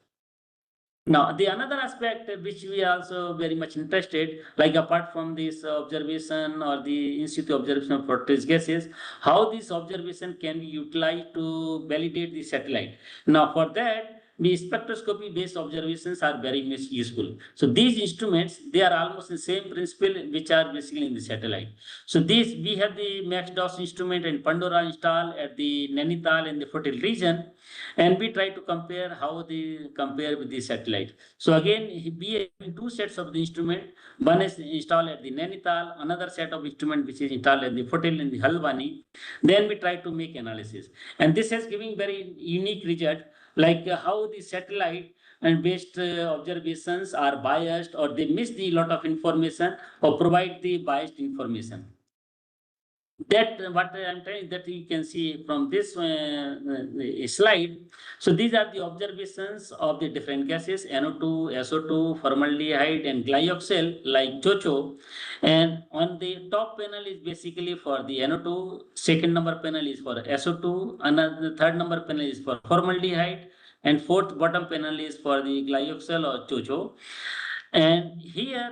Now, the another aspect which we are also very much interested, like apart from this observation or the in situ observation of forest gases, how this observation can be utilized to validate the satellite. Now, for that, the spectroscopy based observations are very much useful. So these instruments, they are almost the same principle which are basically in the satellite. So these, we have the MaxDOS instrument and Pandora installed at the Nainital and the Fertile region, and we try to compare how they compare with the satellite. So again, we have two sets of the instrument. One is installed at the Nainital, another set of instrument which is installed at the Fertile and the Haldwani. Then we try to make analysis, and this has given very unique result, like how the satellite and based observations are biased or they miss the lot of information or provide the biased information. That what I'm trying that you can see from this slide. So these are the observations of the different gases: NO2, SO2, formaldehyde, and glyoxal, like chocho. And on the top panel is basically for the NO2. Second number panel is for SO2. Another third number panel is for formaldehyde, and fourth bottom panel is for the glyoxal or chocho. And here,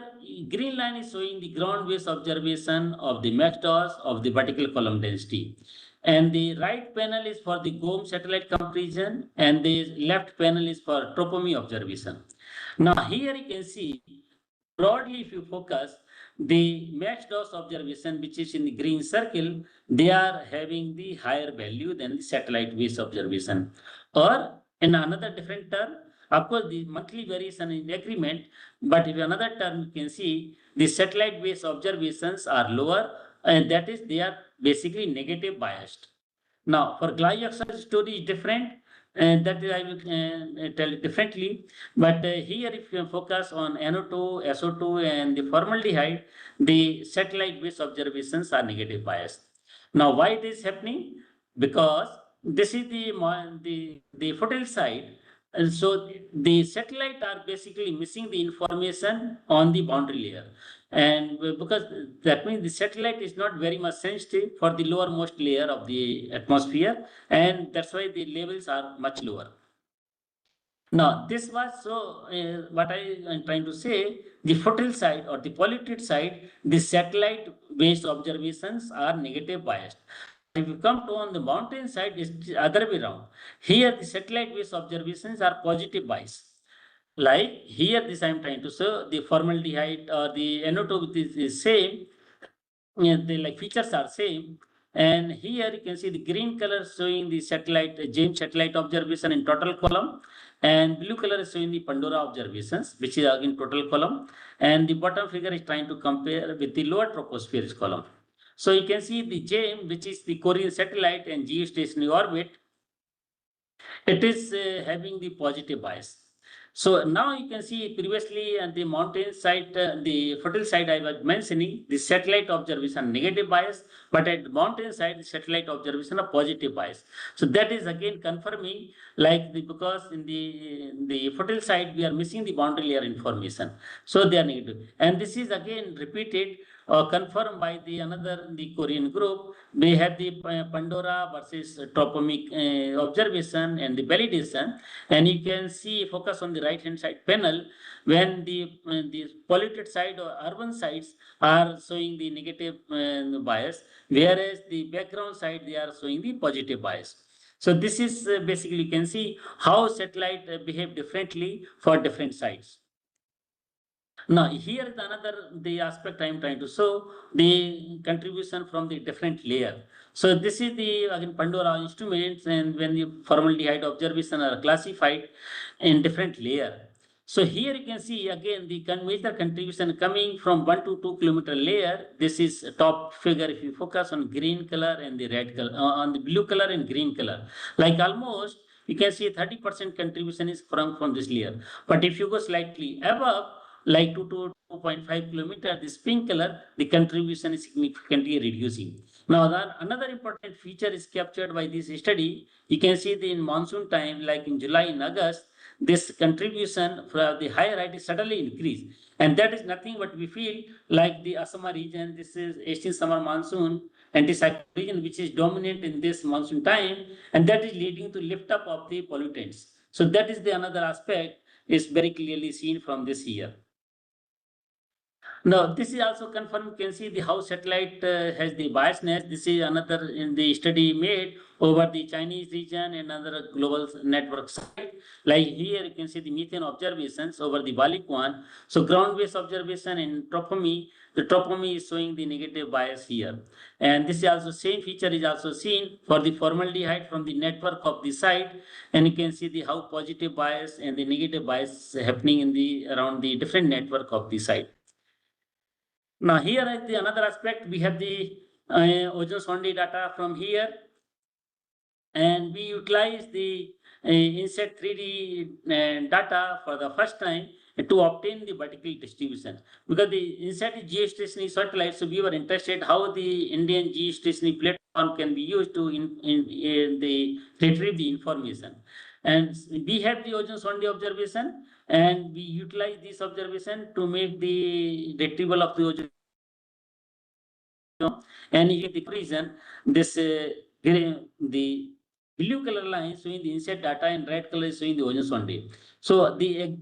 green line is showing the ground-based observation of the MaxDOS of the vertical column density. And the right panel is for the GOM satellite comparison, and the left panel is for tropomy observation. Now here you can see, broadly if you focus, the MaxDOS observation, which is in the green circle, they are having the higher value than the satellite-based observation. Or in another different term, of course, the monthly variation in agreement, but in another term, you can see the satellite-based observations are lower, and that is they are basically negative biased. Now, for glyoxal story is different. And that I will tell it differently. But here, if you focus on NO2, SO2, and the formaldehyde, the satellite-based observations are negative biased. Now, why it is happening? Because this is the fertile side, and so the satellite are basically missing the information on the boundary layer, and because that means the satellite is not very much sensitive for the lowermost layer of the atmosphere, and that's why the levels are much lower. Now, this was so what I am trying to say, the fertile side or the polluted side, the satellite based observations are negative biased. If you come to on the mountain side, it's the other way around. Here, the satellite based observations are positive bias. Like here, this I am trying to show the formaldehyde or the NO2 is same, the like features are same. And here you can see the green color showing the satellite, James satellite observation in total column, and blue color is showing the Pandora observations, which is again total column. And the bottom figure is trying to compare with the lower troposphere column. So you can see the James, which is the Korean satellite and geostationary orbit, it is having the positive bias. So now you can see previously on the mountain side, the fertile side I was mentioning, the satellite observation negative bias, but at the mountain side, the satellite observation a positive bias. So that is again confirming, like because in the fertile side we are missing the boundary layer information, so they are negative. And this is again repeated or confirmed by the Korean group. We have the Pandora versus tropomic observation and the validation, and you can see focus on the right hand side panel when the polluted side or urban sites are showing the negative bias, whereas the background side they are showing the positive bias. So this is basically you can see how satellite behave differently for different sites. Now, here is another the aspect I am trying to show the contribution from the different layer. So this is the again Pandora instruments, and when the formaldehyde observation are classified in different layer. So here you can see again the major contribution coming from 1 to 2 kilometer layer. This is top figure. If you focus on green color and the red color, on the blue color and green color, like almost you can see 30% contribution is from this layer. But if you go slightly above, like 2 to 2.5 kilometer, this pink color, the contribution is significantly reducing. Now, another important feature is captured by this study. You can see in monsoon time, like in July and August, this contribution for the higher height is suddenly increased. And that is nothing but we feel like the Assam region, this is Asian summer monsoon anticyclone region, which is dominant in this monsoon time, and that is leading to lift up of the pollutants. So that is the another aspect is very clearly seen from this year. Now, this is also confirmed. You can see the how satellite has the biasness. This is another in the study made over the Chinese region and other global network site. Like here, you can see the methane observations over the Vyakhyaan. So ground-based observation in tropomy, the tropomy is showing the negative bias here. And this is also same feature is also seen for the formaldehyde from the network of the site. And you can see the how positive bias and the negative bias happening in the around the different network of the site. Now here is the another aspect. We have the ozone sonde data from here, and we utilize the insect 3D data for the first time to obtain the vertical distribution, because the insect is geostationary satellite. So we were interested how the Indian geostationary platform can be used to in the retrieve the information. And we have the ozone sonde observation, and we utilize this observation to make the retrieval of the ozone. And in the reason, this the blue color line showing the insect data and red color is showing the ozone sonde. So the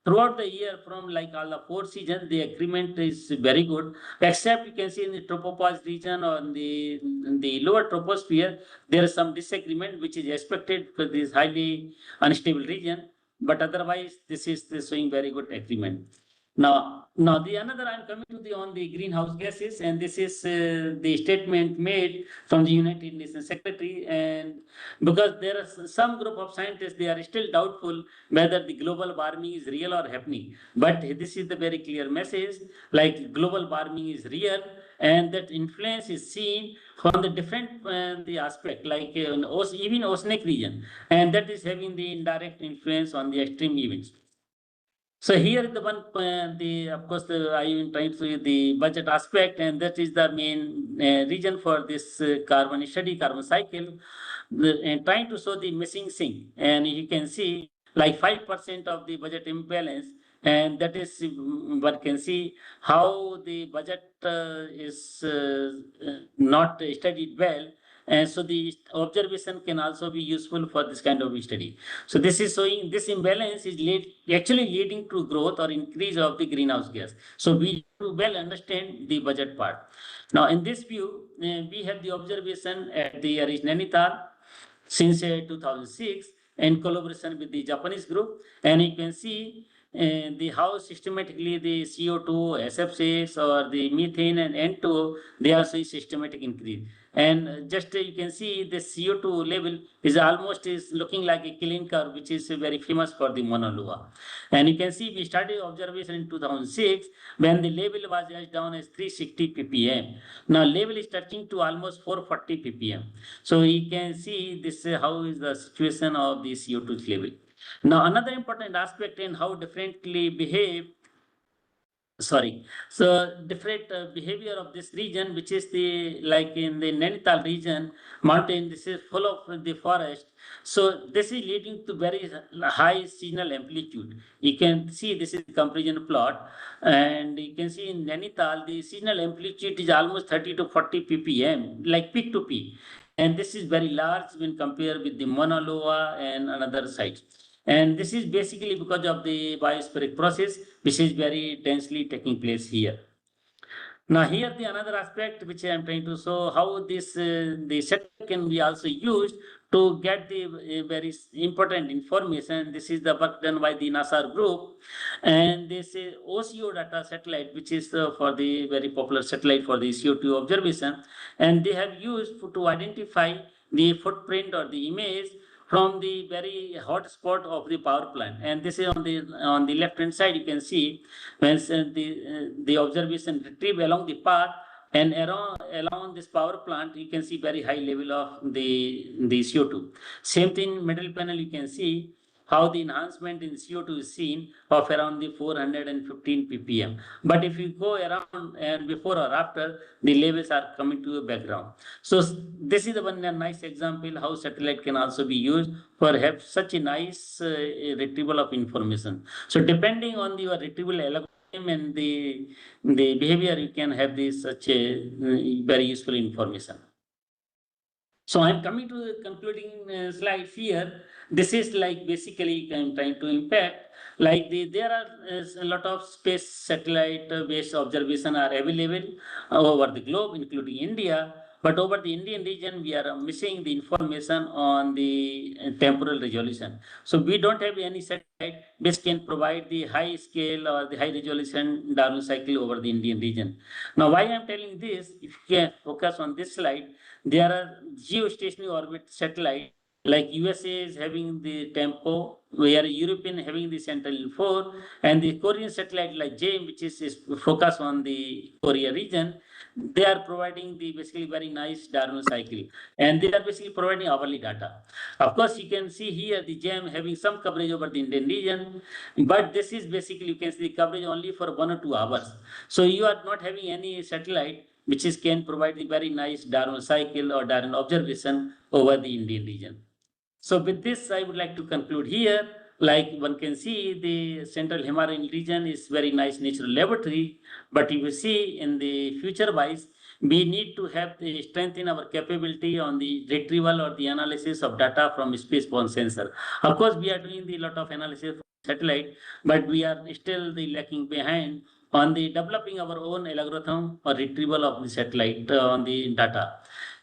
throughout the year from like all the 4 seasons, the agreement is very good, except you can see in the tropopause region or in the lower troposphere, there is some disagreement which is expected because this highly unstable region, but otherwise this is showing very good agreement. Now the another I'm coming to the on the greenhouse gases, and this is the statement made from the United Nations Secretary, and because there are some group of scientists, they are still doubtful whether the global warming is real or happening. But this is the very clear message, like global warming is real, and that influence is seen from the different the aspect, like even oceanic region, and that is having the indirect influence on the extreme events. So here the one, the of course I am trying to see the budget aspect, and that is the main reason for this carbon study, carbon cycle, and trying to show the missing thing. And you can see like 5% of the budget imbalance, and that is one can see how the budget is not studied well. And so the observation can also be useful for this kind of study. So this is showing this imbalance is actually leading to growth or increase of the greenhouse gas. So we need to well understand the budget part. Now in this view, we have the observation at the Nainital since 2006 in collaboration with the Japanese group, and you can see the how systematically the CO2, SF6 or the methane and N2, they are showing systematic increase. And just you can see the CO2 level is almost is looking like a killing curve, which is very famous for the Mauna Loa. And you can see we started observation in 2006 when the level was as down as 360 ppm. Now level is touching to almost 440 ppm. So you can see this how is the situation of the CO2 level. Now another important aspect in how differently behave, so different behavior of this region, which is the like in the Nainital region mountain, this is full of the forest. So this is leading to very high seasonal amplitude. You can see this is the comparison plot, and you can see in Nainital the seasonal amplitude is almost 30 to 40 ppm, like peak to peak, and this is very large when compared with the Mauna Loa and another sites. And this is basically because of the biospheric process, which is very densely taking place here. Now here the another aspect which I am trying to show how this the satellite can be also used to get the very important information. This is the work done by the NASA group, and this is OCO data satellite, which is for the very popular satellite for the CO2 observation, and they have used to identify the footprint or the image from the very hot spot of the power plant. And this is on the left hand side. You can see when the observation retrieve along the path and along this power plant, you can see very high level of the CO2. Same thing, middle panel, you can see how the enhancement in CO2 is seen of around the 415 ppm. But if you go around and before or after, the levels are coming to a background. So this is the one nice example how satellite can also be used for have such a nice retrieval of information. So depending on your retrieval algorithm and the behavior, you can have this such a very useful information. So I'm coming to the concluding slide here. This is like basically I'm trying to impact like there are a lot of space satellite based observation are available over the globe, including India. But over the Indian region, we are missing the information on the temporal resolution. So we don't have any satellite which can provide the high scale or the high resolution down cycle over the Indian region. Now, why I'm telling this, if you can focus on this slide, there are geostationary orbit satellite like USA is having the tempo, where European having the central info, and the Korean satellite like JAME, which is focused on the Korea region, they are providing the basically very nice Darwin cycle, and they are basically providing hourly data. Of course, you can see here the JAME having some coverage over the Indian region, but this is basically you can see the coverage only for 1 or 2 hours. So you are not having any satellite which is can provide the very nice Darwin cycle or Darwin observation over the Indian region. So with this, I would like to conclude here. Like one can see, the central Himalayan region is very nice natural laboratory, but if you see in the future wise, we need to have the strengthen our capability on the retrieval or the analysis of data from space-borne sensor. Of course, we are doing the lot of analysis from satellite, but we are still the lacking behind on the developing our own algorithm or retrieval of the satellite on the data.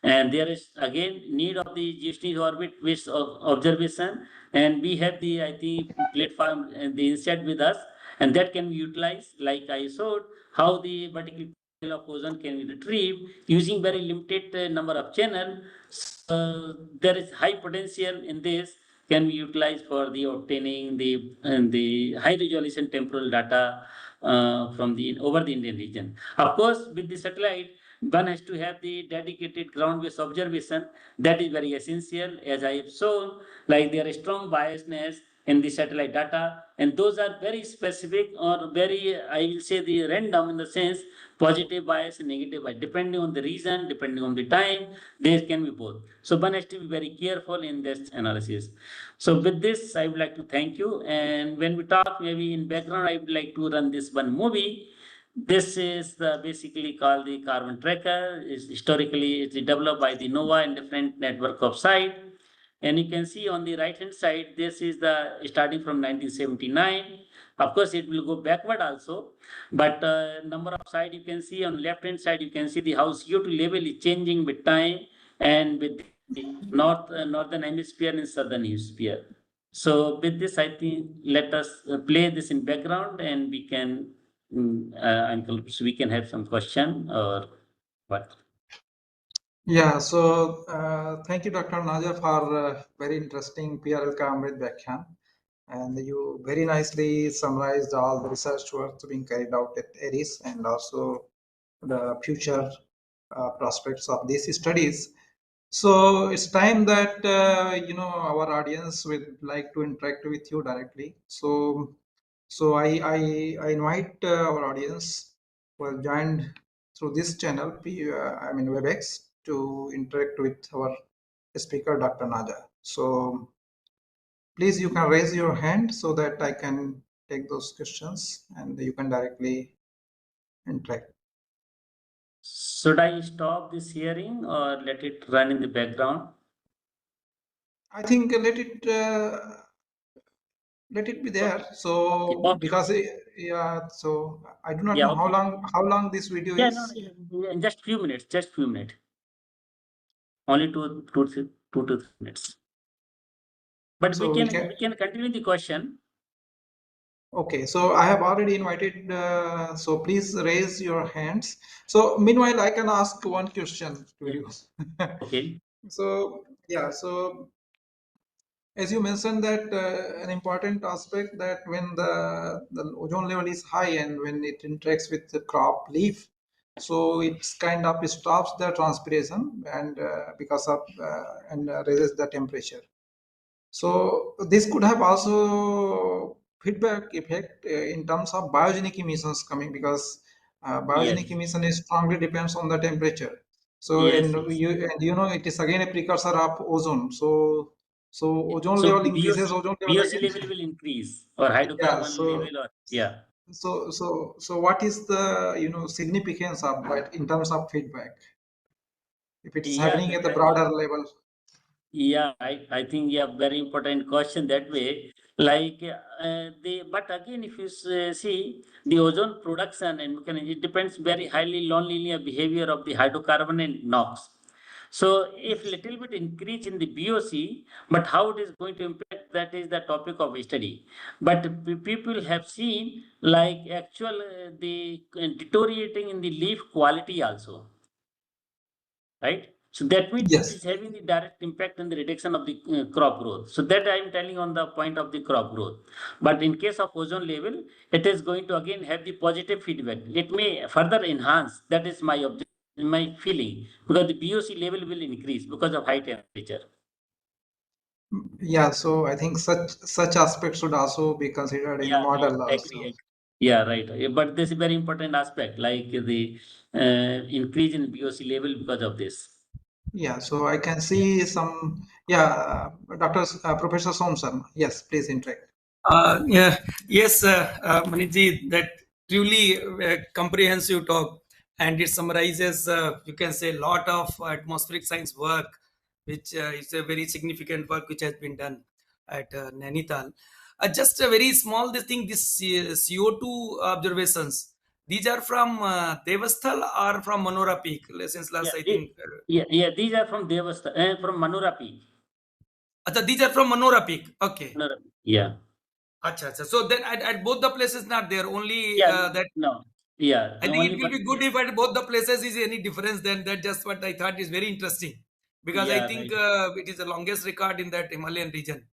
And there is again need of the geostationary orbit based observation, and we have the I think platform and the inset with us, and that can be utilized like I showed how the vertical of ozone can be retrieved using very limited number of channel. So there is high potential in this can be utilized for the obtaining the high resolution temporal data from the over the Indian region. Of course, with the satellite, one has to have the dedicated ground-based observation. That is very essential, as I have shown. Like there is strong biasness in the satellite data, and those are very specific or very, I will say, the random in the sense positive bias and negative bias, depending on the reason, depending on the time. There can be both. So one has to be very careful in this analysis. So with this, I would like to thank you. And when we talk, maybe in background, I would like to run this one movie. This is basically called the carbon tracker. Is historically it's developed by the NOAA and different network of site. And you can see on the right hand side, this is the starting from 1979. Of course, it will go backward also, but number of side you can see on left hand side, you can see the how CO2 level is changing with time and with the northern hemisphere and southern hemisphere. So with this, I think let us play this in background and we can Uncle, so we can have some question or what? Yeah, so thank you, Dr. Naja, for very interesting PRL ka Amrut Vyakhyaan. And you very nicely summarized all the research work being carried out at ARIS and also the future prospects of these studies. So it's time that our audience would like to interact with you directly. So I invite our audience who have joined through this channel, WebEx, to interact with our speaker, Dr. Naja. So please, you can raise your hand so that I can take those questions and you can directly interact. Should I stop this hearing or let it run in the background? I think let it be there. So Okay. because yeah, so I do not Yeah. know Okay. how long this video Yeah. is. In just few minutes. Just few minutes. Only two to 3 minutes. But So we can. we can continue the question. Okay, so I have already invited, so please raise your hands. So meanwhile, I can ask one question to Yeah. you. Okay. So yeah, so as you mentioned that an important aspect that when the ozone level is high and when it interacts with the crop leaf, so it's kind of stops the transpiration and because of raises the temperature. So this could have also feedback effect in terms of biogenic emissions coming because Yes. biogenic emission is strongly depends on the temperature. So Yes. and you know it is again a precursor of ozone. So ozone So level increases, ozone level VOC again. level will increase or Yeah. hydrocarbon level or yeah. So what is the significance of that in terms of feedback if it is Yeah. happening at the broader level? Yeah, I think yeah, very important question that way. Like but again, if you see the ozone production and mechanism, it depends very highly non-linear behavior of the hydrocarbon and NOx. So if little bit increase in the BOC, but how it is going to impact, that is the topic of study. But people have seen like actual the deteriorating in the leaf quality also, right? So that means it Yes. is having the direct impact on the reduction of the crop growth. So that I am telling on the point of the crop growth. But in case of ozone level, it is going to again have the positive feedback. It may further enhance. That is my my feeling, because the BOC level will increase because of high temperature. Yeah, so I think such aspects should also be considered in Yeah, I model agree. also. Yeah, right. But this is very important aspect, like the increase in BOC level because of this. Yeah, so I can see some. Yeah, Dr. Professor Somsan. Yes, please interact. Yeah, yes, Maniji, that truly comprehensive talk, and it summarizes, you can say, a lot of atmospheric science work, which is a very significant work which has been done at Nainital. Just a very small this thing, this CO2 observations. These are from Devasthal or from Manora Peak? Since last, Yeah, I think. yeah. These are from Devasthan, from Manura Peak. These are from Manora Peak. Okay. Manura Peak. Yeah. Acha, acha. So then at both the places not there, only Yeah. that. No. Yeah. I think Only it will but be good if at both the places is any difference. Then that just what I thought is very interesting because I yeah. think Right. it is the longest record in that Himalayan region.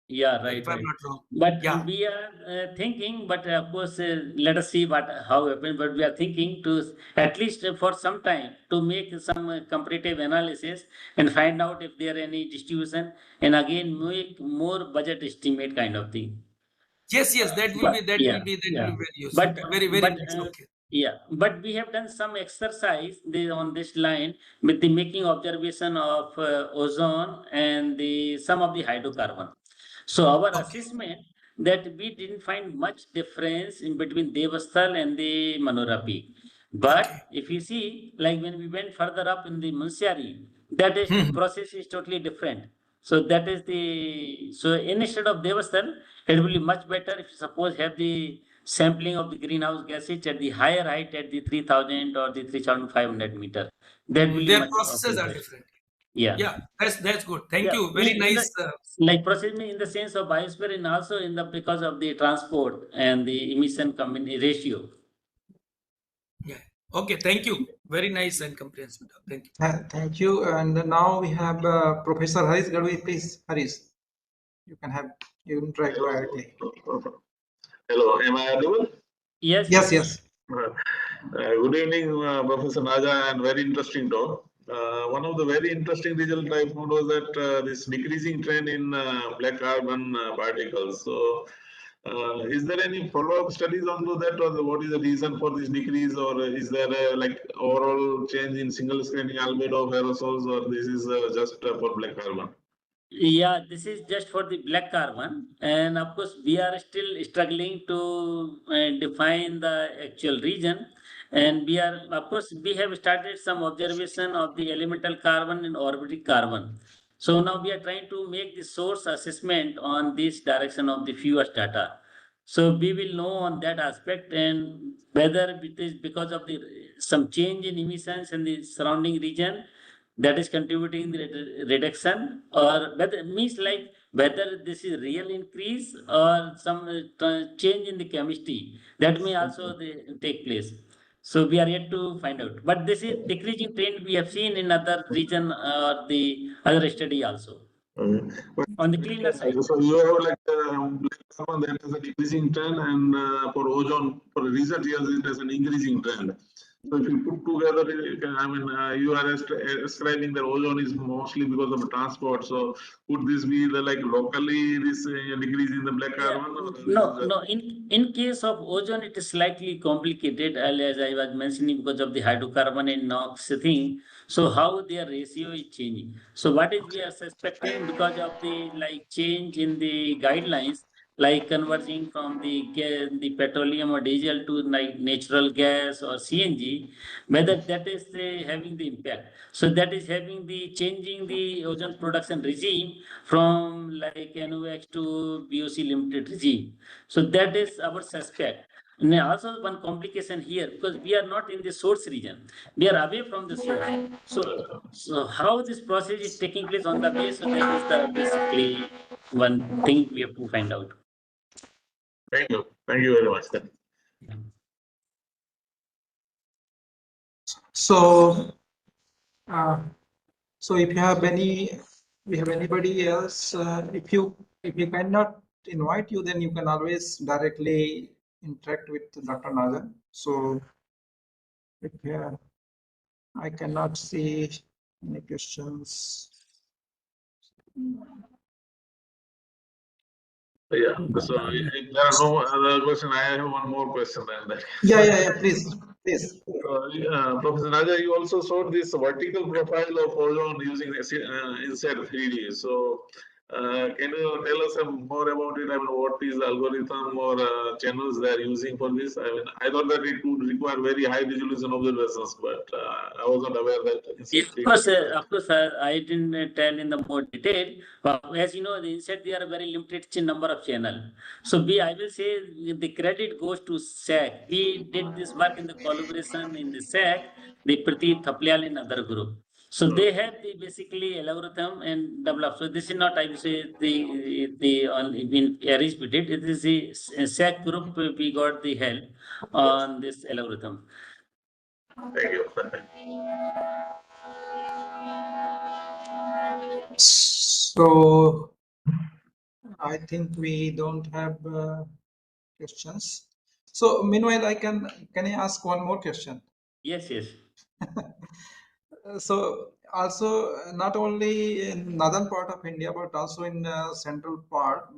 Yeah, right, if I'm right. not wrong. But Yeah. we are thinking, but of course, let us see how happen. But we are thinking to at least for some time to make some comparative analysis and find out if there are any distribution, and again make more budget estimate kind of thing. Yes, yes, that will But be yeah, very useful. but Very, very but nice. Okay. yeah, but we have done some exercise on this line with the making observation of ozone and the some of the hydrocarbon. So our Okay. assessment that we didn't find much difference in between Devasthal and the Manora Peak. Okay. But if you see, like when we went further up in the Munsiari, that is Hmm. process is totally different. So that is the so instead of Devasthal, it will be much better if you suppose have the sampling of the greenhouse gases at the higher height at the 3000 or the 3500 meter. That will be Their much of processes are better. different. Yeah. Yeah, that's good. Thank Yeah, you. Very in the nice. like process me in the sense of biosphere and also in the because of the transport and the emission ratio. Yeah. Okay. Thank you. Very nice and comprehensive. Thank you. Thank you. And now we have Professor Harish Gadwi. Please, Harish, you can interact directly. Hello, am I audible? Yes, Yes, yes. yes. Good evening, Professor Naja, and very interesting talk. One of the very interesting result I found was that this decreasing trend in black carbon particles. So, is there any follow-up studies onto that, or what is the reason for this decrease, or is there a like overall change in single staining albedo of aerosols, or this is just for black carbon? Yeah, this is just for the black carbon, and of course we are still struggling to define the actual region. And we are, of course, we have started some observation of the elemental carbon and orbital carbon. So now we are trying to make the source assessment on this direction of the fewest data. So we will know on that aspect and whether it is because of the some change in emissions in the surrounding region that is contributing the reduction, or whether means like whether this is real increase or some change in the chemistry that may also take place. So we are yet to find out. But this is decreasing trend we have seen in other region or the other study also But on the cleaner side. so you have like black carbon that has a decreasing trend, and for ozone, for recent years, it has an increasing trend. So if you put together, I mean, you are ascribing that ozone is mostly because of transport. So would this be the like locally this decrease in the black Yeah, carbon, or this no, is no. In case of ozone, it is slightly complicated, as I was mentioning, because of the hydrocarbon and NOx thing. So how their ratio is changing. So what is we are suspecting because of the like change in the guidelines, like converging from the petroleum or diesel to like natural gas or CNG, whether that is having the impact. So that is having the changing the ozone production regime from like NOx to BOC limited regime. So that is our suspect. And also one complication here, because we are not in the source region, we are away from the source. So how this process is taking place on the base, so that is the basically one thing we have to find out. thank you very much. Then. So, uh, so if you have we have anybody else, if you cannot invite you, then you can always directly interact with Dr. Naja. So, if I cannot see any questions. Yeah. So if there are no other questions, I have one more question. Then. Yeah. Please, please. Professor Naja, you also showed this vertical profile of ozone using inside 3D. So, can you tell us more about it? I mean, what is the algorithm or channels they are using for this? I mean, I thought that it would require very high resolution observations, but I was not aware that Yeah, inside 3D. of course, I didn't tell in the more detail. As you know, the inside there are very limited number of channel. So I will say the credit goes to SAC. We did this work in the collaboration in the SAC, the Prateek Thaplial and other group. So they have the basically algorithm and develop. So this is not, I will say, the on in Aries we did. It is the SAC group we got the help on this algorithm. Thank you. So, I think we don't have questions. So meanwhile, can I ask one more question? Yes, yes. So also not only in northern part of India, but also in central part,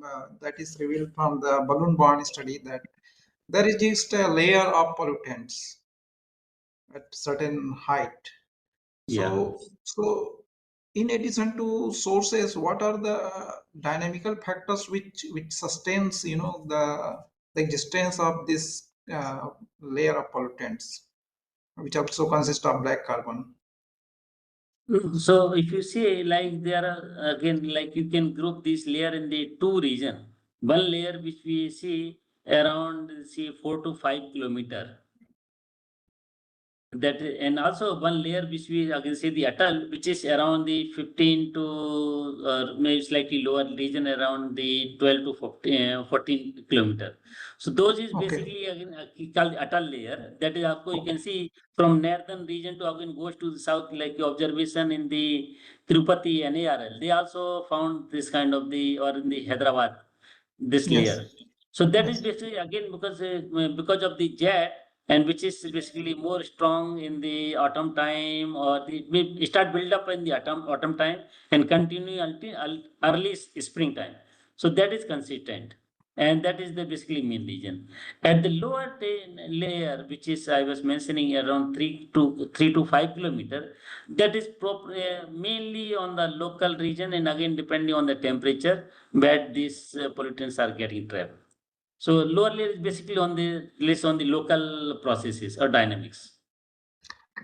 that is revealed from the balloon-borne study that there is just a layer of pollutants at certain height. Yeah. So in addition to sources, what are the dynamical factors which sustains the existence of this layer of pollutants, which also consist of black carbon? So if you see, like there are again, like you can group this layer in the two region. One layer which we see around say 4 to 5 kilometer. That and also one layer which we again see the atoll, which is around the 15 to maybe slightly lower region around the 12 to 14 kilometer. So those is Okay. basically again called atoll layer. That is you can see from northern region to again goes to the south, like the observation in the Tirupati and ARL. They also found this kind of or in the Hyderabad, this Yes. layer. So that is Yes. basically again because of the jet, and which is basically more strong in the autumn time, or we start build up in the autumn time and continue until early springtime. So that is consistent, and that is the basically main region. At the lower layer, which is I was mentioning around 3 to 5 kilometer, that is mainly on the local region, and again depending on the temperature where these pollutants are getting trapped. So lower layer is basically on the less on the local processes or dynamics.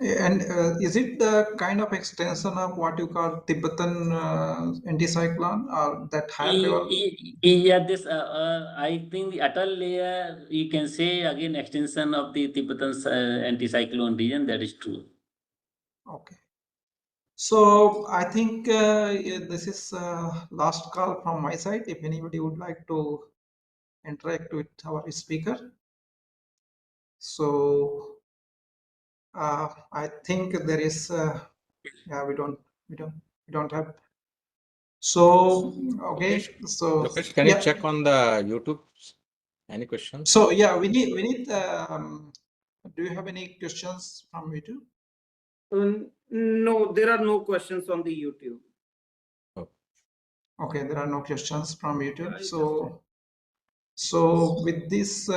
And is it the kind of extension of what you call Tibetan anticyclone, or that higher level? Yeah, this I think the atoll layer, you can say again extension of the Tibetan anticyclone region. That is true. Okay. So I think this is last call from my side. If anybody would like to interact with our speaker. So I think there is yeah, we don't have. So okay, so Lokesh, can you check on the YouTube? Any questions? So yeah, we need. Do you have any questions from YouTube? No, there are no questions on the YouTube. Okay, there are no questions from YouTube. So with this,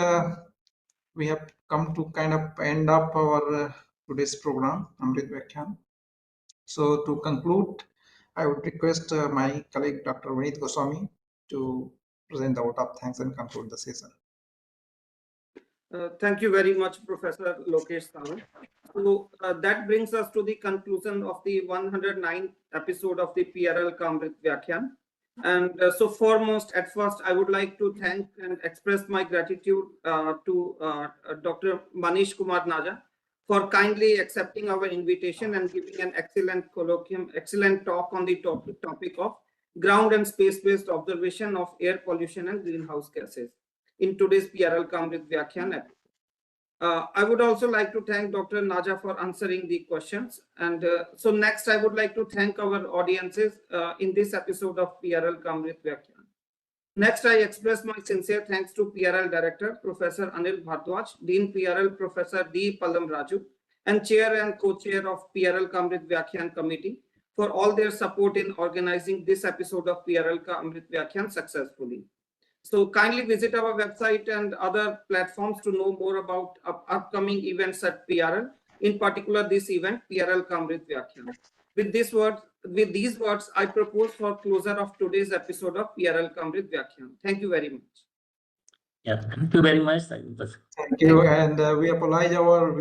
we have come to kind of end up our today's program, Amrut Vyakhyaan. So to conclude, I would request my colleague Dr. Vinit Goswami to present the vote of thanks and conclude the session. Thank you very much, Professor Lokesh Sawant. So that brings us to the conclusion of the 109th episode of the PRL Amrut Vyakhyaan. And so foremost, at first, I would like to thank and express my gratitude to Dr. Manish Kumar Naja for kindly accepting our invitation and giving an excellent talk on the topic of ground and space-based observation of air pollution and greenhouse gases in today's PRL Amrut Vyakhyaan episode. I would also like to thank Dr. Naja for answering the questions. And so next, I would like to thank our audiences in this episode of PRL Amrut Vyakhyaan. Next, I express my sincere thanks to PRL Director, Professor Anil Bhardwaj, Dean PRL, Professor D. Pallam Raju, and Chair and Co-Chair of PRL Amrut Vyakhyaan Committee for all their support in organizing this episode of PRL Amrut Vyakhyaan successfully. So kindly visit our website and other platforms to know more about upcoming events at PRL, in particular this event, PRL Amrut Vyakhyaan. With these words, I propose for closure of today's episode of PRL Amrut Vyakhyaan. Thank you very much. Yeah, thank you very much. Thank you, and we apologize our